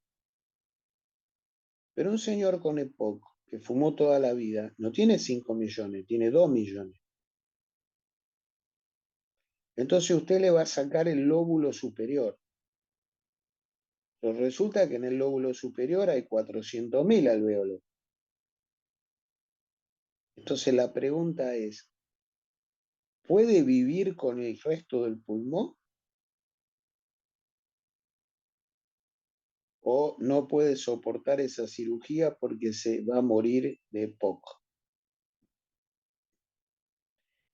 Pero un señor con EPOC que fumó toda la vida no tiene 5 millones, tiene 2 millones. Entonces usted le va a sacar el lóbulo superior. Pero resulta que en el lóbulo superior hay 400.000 alvéolos. Entonces la pregunta es, ¿puede vivir con el resto del pulmón? ¿O no puede soportar esa cirugía porque se va a morir de EPOC?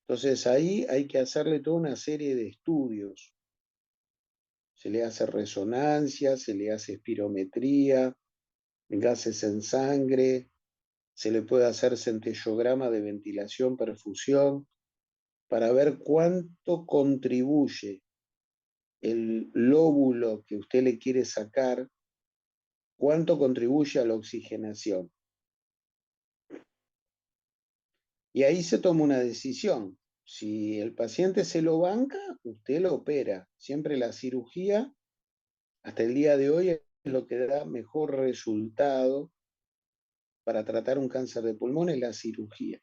Entonces ahí hay que hacerle toda una serie de estudios. Se le hace resonancia, se le hace espirometría, gases en sangre, se le puede hacer centellograma de ventilación, perfusión, para ver cuánto contribuye el lóbulo que usted le quiere sacar, cuánto contribuye a la oxigenación. Y ahí se toma una decisión. Si el paciente se lo banca, usted lo opera. Siempre la cirugía, hasta el día de hoy, es lo que da mejor resultado para tratar un cáncer de pulmón, es la cirugía.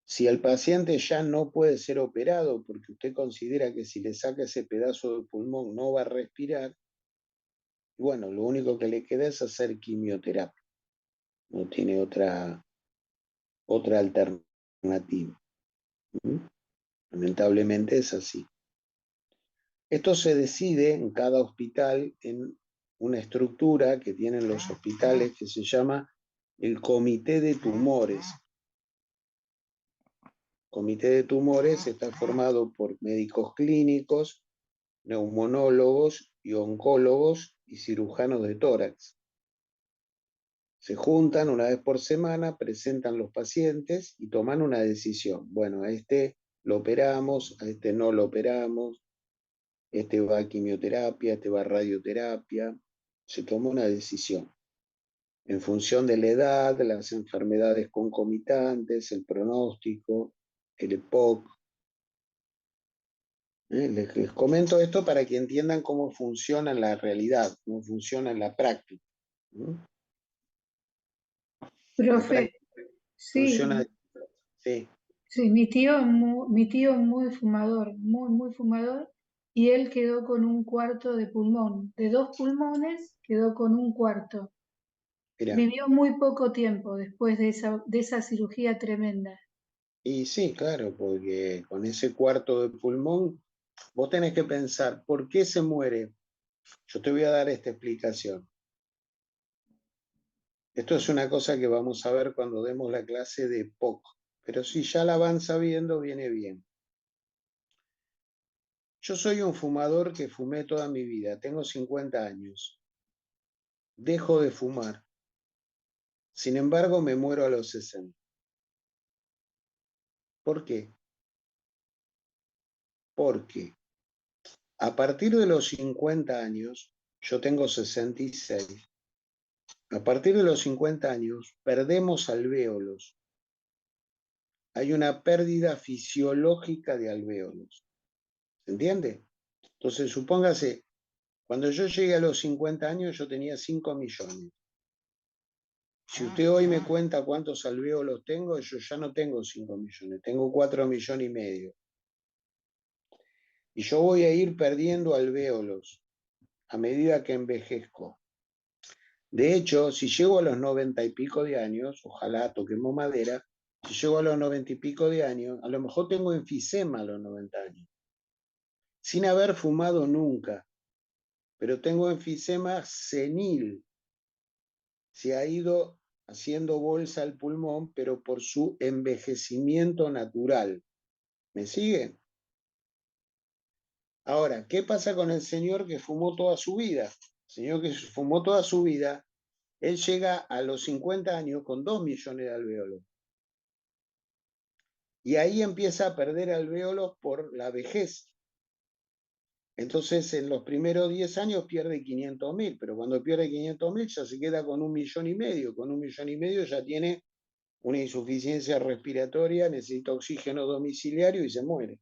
Si el paciente ya no puede ser operado porque usted considera que si le saca ese pedazo de pulmón no va a respirar, bueno, lo único que le queda es hacer quimioterapia. No tiene otra alternativa. Lamentablemente es así. Esto se decide en cada hospital en una estructura que tienen los hospitales que se llama el Comité de Tumores. El Comité de Tumores está formado por médicos clínicos, neumonólogos y oncólogos y cirujanos de tórax. Se juntan una vez por semana, presentan los pacientes y toman una decisión. Bueno, a este lo operamos, a este no lo operamos, este va a quimioterapia, este va a radioterapia. Se toma una decisión en función de la edad, de las enfermedades concomitantes, el pronóstico, el EPOC. Les comento esto para que entiendan cómo funciona en la realidad, cómo funciona en la práctica. Profe, sí, Funciona, sí. sí, mi tío muy fumador, muy fumador, y él quedó con un cuarto de pulmón. De 2 pulmones quedó con un cuarto. Mirá. Vivió muy poco tiempo después de esa cirugía tremenda. Y sí, claro, porque con ese cuarto de pulmón, vos tenés que pensar, ¿por qué se muere? Yo te voy a dar esta explicación. Esto es una cosa que vamos a ver cuando demos la clase de POC, pero si ya la van sabiendo, viene bien. Yo soy un fumador que fumé toda mi vida, tengo 50 años. Dejo de fumar. Sin embargo, me muero a los 60. ¿Por qué? Porque a partir de los 50 años, yo tengo 66, a partir de los 50 años perdemos alvéolos. Hay una pérdida fisiológica de alvéolos. ¿Se entiende? Entonces, supóngase, cuando yo llegué a los 50 años, yo tenía 5 millones. Si usted hoy me cuenta cuántos alvéolos tengo, yo ya no tengo 5 millones, tengo 4 millones y medio. Y yo voy a ir perdiendo alvéolos a medida que envejezco. De hecho, si llego a los 90 y pico de años, ojalá toquemos madera, si llego a los 90 y pico de años, a lo mejor tengo enfisema a los 90 años, sin haber fumado nunca, pero tengo enfisema senil. Se ha ido haciendo bolsa al pulmón, pero por su envejecimiento natural. ¿Me siguen? Ahora, ¿qué pasa con el señor que fumó toda su vida? El señor que fumó toda su vida, él llega a los 50 años con 2 millones de alvéolos. Y ahí empieza a perder alvéolos por la vejez. Entonces, en los primeros 10 años pierde 500.000, pero cuando pierde 500.000 ya se queda con 1,5 millones. Con 1,5 millones ya tiene una insuficiencia respiratoria, necesita oxígeno domiciliario y se muere.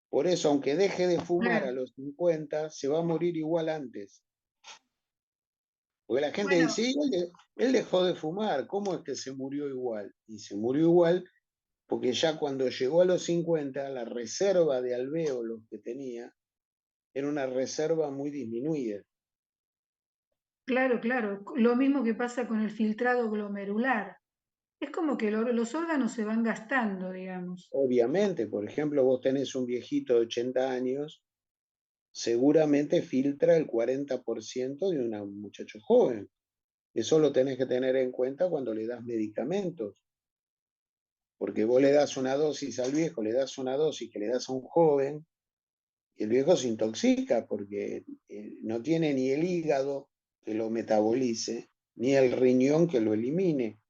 Por eso, aunque deje de fumar a Claro. los 50, se va a morir igual antes. Porque la gente Bueno, dice, él dejó de fumar, ¿cómo es que se murió igual? Y se murió igual porque ya cuando llegó a los 50, la reserva de alvéolos que tenía era una reserva muy disminuida. claro, claro. Lo mismo que pasa con el filtrado glomerular. Es como que los órganos se van gastando, digamos. Obviamente, por ejemplo, vos tenés un viejito de 80 años, seguramente filtra el 40% de un muchacho joven. Eso lo tenés que tener en cuenta cuando le das medicamentos, porque vos le das una dosis al viejo, le das una dosis que le das a un joven, y el viejo se intoxica porque no tiene ni el hígado que lo metabolice, ni el riñón que lo elimine.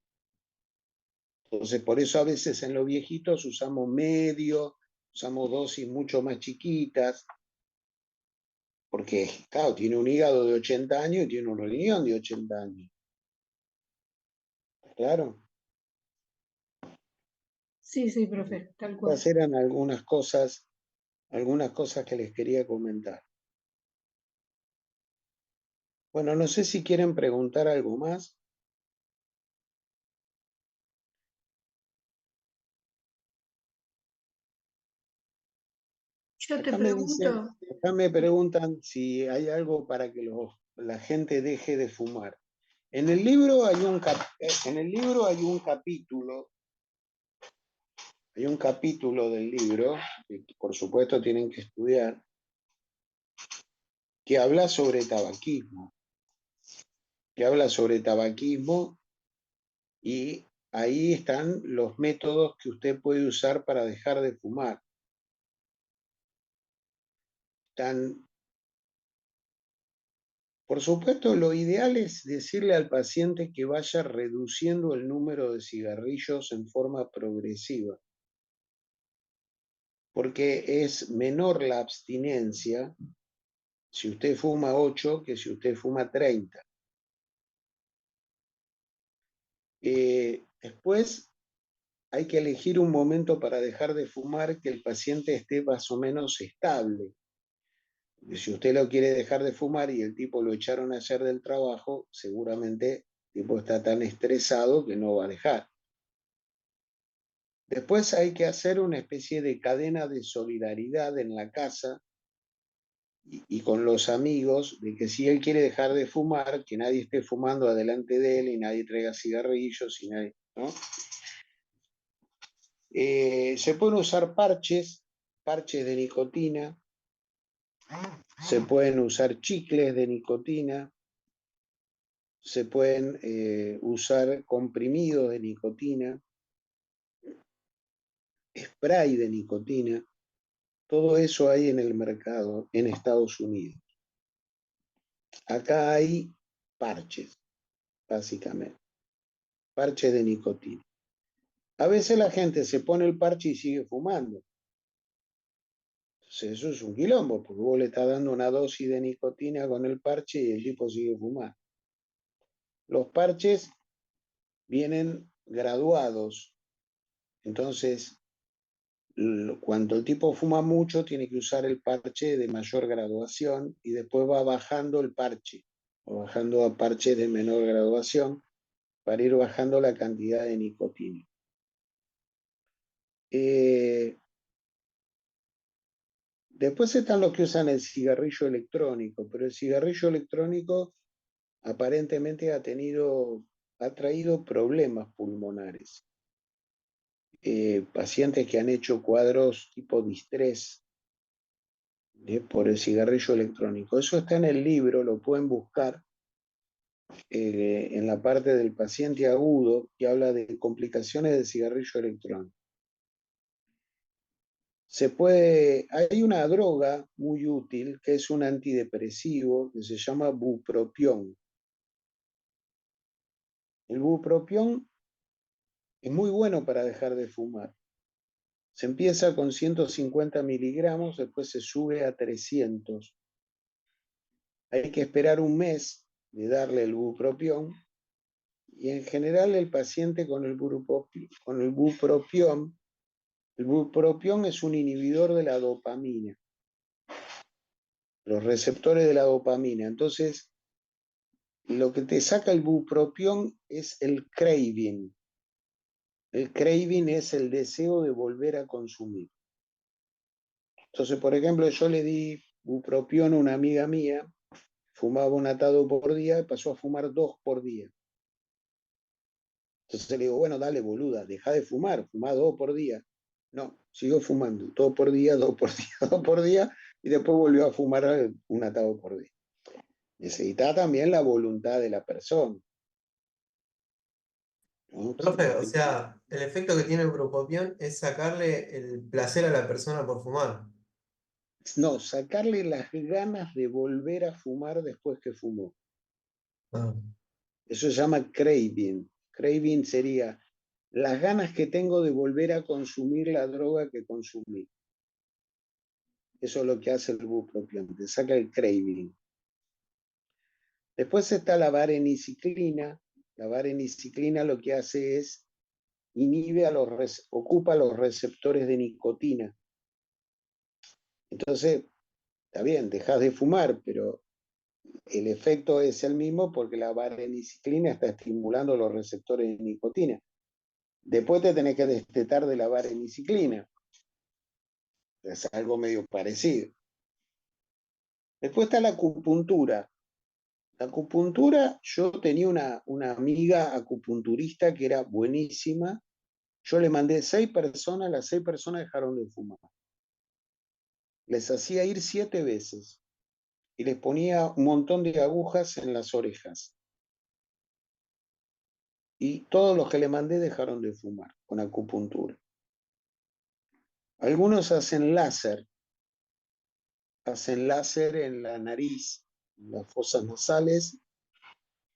Entonces, por eso a veces en los viejitos usamos medio, usamos dosis mucho más chiquitas, porque, claro, tiene un hígado de 80 años y tiene un riñón de 80 años. Claro. Sí, sí, profe, tal Estas cual. eran algunas cosas que les quería comentar. Bueno, no sé si quieren preguntar algo más. Yo te Acá me dicen, pregunto, acá me preguntan si hay algo para que la gente deje de fumar. En el libro hay un capítulo del libro, que por supuesto tienen que estudiar, que habla sobre tabaquismo, y ahí están los métodos que usted puede usar para dejar de fumar. Están, por supuesto, lo ideal es decirle al paciente que vaya reduciendo el número de cigarrillos en forma progresiva, porque es menor la abstinencia si usted fuma 8 que si usted fuma 30. Después hay que elegir un momento para dejar de fumar que el paciente esté más o menos estable. Si usted lo quiere dejar de fumar y el tipo lo echaron a hacer del trabajo, seguramente el tipo está tan estresado que no va a dejar. Después hay que hacer una especie de cadena de solidaridad en la casa y con los amigos, de que si él quiere dejar de fumar, que nadie esté fumando adelante de él y nadie traiga cigarrillos y nadie, ¿no? Se pueden usar parches de nicotina, se pueden usar chicles de nicotina, se pueden usar comprimidos de nicotina, spray de nicotina, todo eso hay en el mercado en Estados Unidos. Acá hay parches, básicamente, parches de nicotina. A veces la gente se pone el parche y sigue fumando. Entonces eso es un quilombo, porque vos le estás dando una dosis de nicotina con el parche y el tipo sigue fumando. Los parches vienen graduados, entonces cuando el tipo fuma mucho tiene que usar el parche de mayor graduación y después va bajando el parche, o bajando a parche de menor graduación para ir bajando la cantidad de nicotina. Después están los que usan el cigarrillo electrónico, pero el cigarrillo electrónico aparentemente ha traído problemas pulmonares. Pacientes que han hecho cuadros tipo distrés por el cigarrillo electrónico. Eso está en el libro, lo pueden buscar en la parte del paciente agudo que habla de complicaciones del cigarrillo electrónico. Hay una droga muy útil que es un antidepresivo que se llama bupropión. El bupropión es muy bueno para dejar de fumar. Se empieza con 150 miligramos, después se sube a 300. Hay que esperar un mes de darle el bupropión y en general el paciente con el bupropión El bupropión es un inhibidor de la dopamina, los receptores de la dopamina. Entonces, lo que te saca el bupropión es el craving. El craving es el deseo de volver a consumir. Entonces, por ejemplo, yo le di bupropión a una amiga mía, fumaba un atado por día y pasó a fumar 2 por día. Entonces le digo, bueno, dale, boluda, deja de fumar, fumá 2 por día. No, siguió fumando, 2 por día, 2 por día, 2 por día, y después volvió a fumar un atado por día. Necesita también la voluntad de la persona, ¿no? Profe, o sea, el efecto que tiene el bupropión es sacarle el placer a la persona por fumar. No, sacarle las ganas de volver a fumar después que fumó. Ah, Eso se llama craving. Craving sería las ganas que tengo de volver a consumir la droga que consumí. Eso es lo que hace el bupropión, te saca el craving. Después está la vareniciclina. La vareniciclina lo que hace es ocupa los receptores de nicotina. Entonces, está bien, dejas de fumar, pero el efecto es el mismo porque la vareniciclina está estimulando los receptores de nicotina. Después te tenés que destetar de la vareniciclina. Es algo medio parecido. Después está la acupuntura. La acupuntura, yo tenía una amiga acupunturista que era buenísima. Yo le mandé 6 personas, las 6 personas dejaron de fumar. Les hacía ir 7 veces y les ponía un montón de agujas en las orejas. Y todos los que le mandé dejaron de fumar con acupuntura. Algunos hacen láser en la nariz, en las fosas nasales.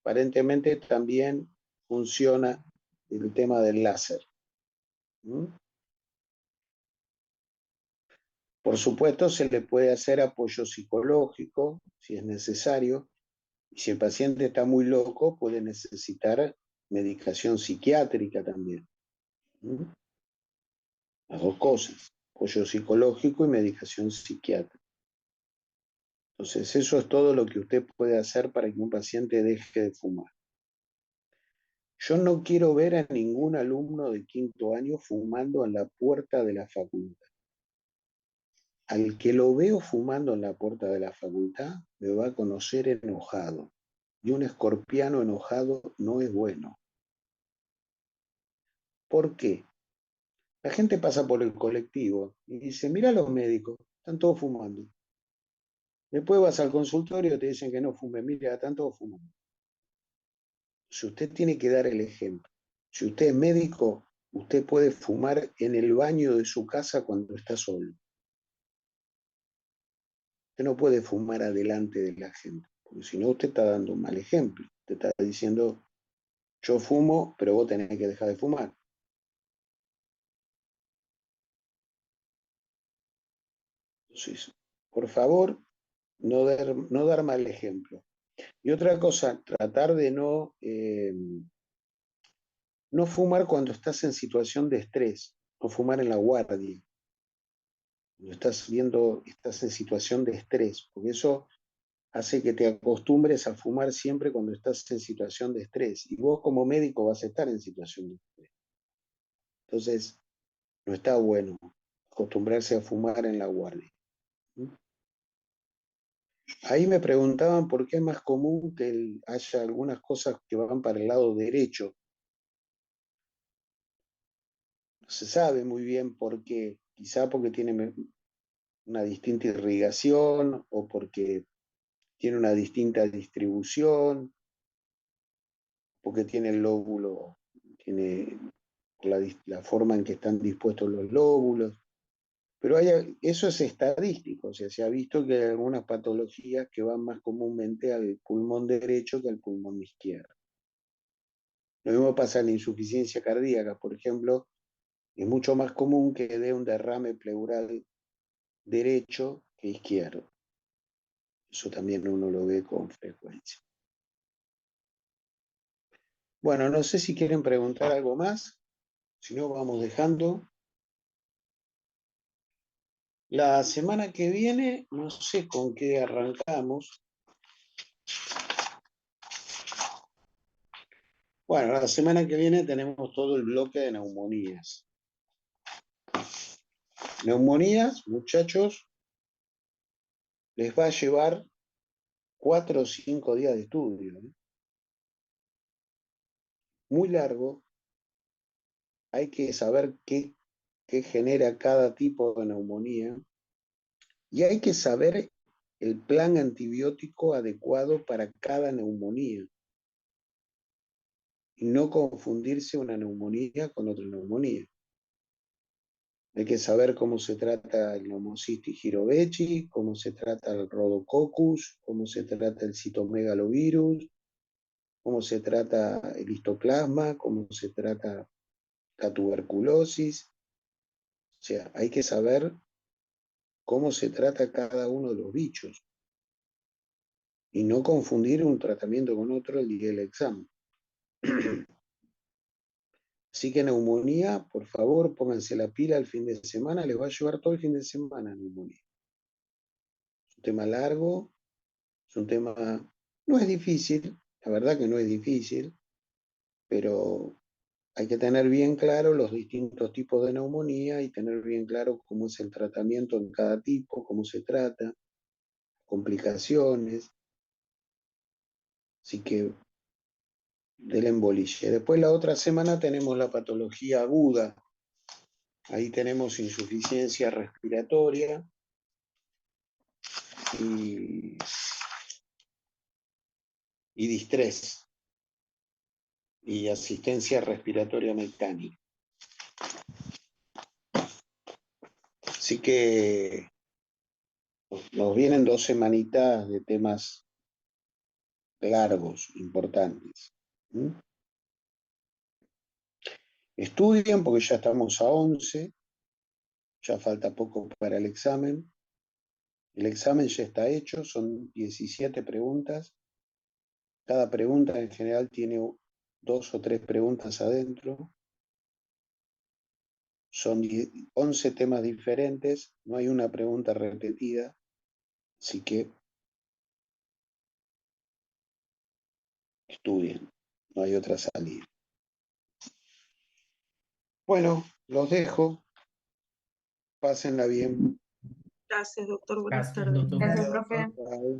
Aparentemente también funciona el tema del láser. ¿Mm? Por supuesto, se le puede hacer apoyo psicológico si es necesario. Y si el paciente está muy loco, puede necesitar medicación psiquiátrica también. ¿Mm? Las dos cosas, apoyo psicológico y medicación psiquiátrica. Entonces, eso es todo lo que usted puede hacer para que un paciente deje de fumar. Yo no quiero ver a ningún alumno de 5º año fumando en la puerta de la facultad. Al que lo veo fumando en la puerta de la facultad, me va a conocer enojado. Y un escorpiano enojado no es bueno. ¿Por qué? La gente pasa por el colectivo y dice, mira los médicos, están todos fumando. Después vas al consultorio y te dicen que no fume, mira, están todos fumando. Si usted tiene que dar el ejemplo, si usted es médico, usted puede fumar en el baño de su casa cuando está solo. Usted no puede fumar adelante de la gente, porque si no usted está dando un mal ejemplo. Usted está diciendo, yo fumo, pero vos tenés que dejar de fumar. Entonces, por favor, no dar mal ejemplo. Y otra cosa, tratar de no fumar cuando estás en situación de estrés, no fumar en la guardia. Cuando estás en situación de estrés, porque eso hace que te acostumbres a fumar siempre cuando estás en situación de estrés. Y vos como médico vas a estar en situación de estrés. Entonces, no está bueno acostumbrarse a fumar en la guardia. Ahí me preguntaban por qué es más común que haya algunas cosas que van para el lado derecho. No se sabe muy bien por qué. Quizá porque tiene una distinta irrigación o porque tiene una distinta distribución, porque tiene el lóbulo, tiene la forma en que están dispuestos los lóbulos. Pero eso es estadístico, o sea, se ha visto que hay algunas patologías que van más comúnmente al pulmón derecho que al pulmón izquierdo. Lo mismo pasa en la insuficiencia cardíaca, por ejemplo, es mucho más común que dé un derrame pleural derecho que izquierdo. Eso también uno lo ve con frecuencia. Bueno, no sé si quieren preguntar algo más, si no vamos dejando. La semana que viene, no sé con qué arrancamos. Bueno, la semana que viene tenemos todo el bloque de neumonías. Neumonías, muchachos, les va a llevar 4 o 5 días de estudio, ¿eh? Muy largo. Hay que saber qué genera cada tipo de neumonía y hay que saber el plan antibiótico adecuado para cada neumonía y no confundirse una neumonía con otra neumonía. Hay que saber cómo se trata el Pneumocystis jirovecii, cómo se trata el Rhodococcus, cómo se trata el citomegalovirus, cómo se trata el histoplasma, cómo se trata la tuberculosis. O sea, hay que saber cómo se trata cada uno de los bichos y no confundir un tratamiento con otro el día del examen. Así que neumonía, por favor, pónganse la pila el fin de semana, les va a llevar todo el fin de semana neumonía. Es un tema largo, es un tema, no es difícil, la verdad que no es difícil, pero hay que tener bien claro los distintos tipos de neumonía y tener bien claro cómo es el tratamiento en cada tipo, cómo se trata, complicaciones. Así que del emboliche. Después la otra semana tenemos la patología aguda. Ahí tenemos insuficiencia respiratoria y distrés y asistencia respiratoria mecánica. Así que nos vienen 2 semanitas de temas largos, importantes. Estudien porque ya estamos a 11, ya falta poco para el examen. El examen ya está hecho, son 17 preguntas. Cada pregunta en general tiene 2 o 3 preguntas adentro. Son 11 temas diferentes, no hay una pregunta repetida, así que estudien, no hay otra salida. Bueno, los dejo, pásenla bien. Gracias, doctor. Buenas Gracias, tardes. doctor. Gracias, profe. Bye.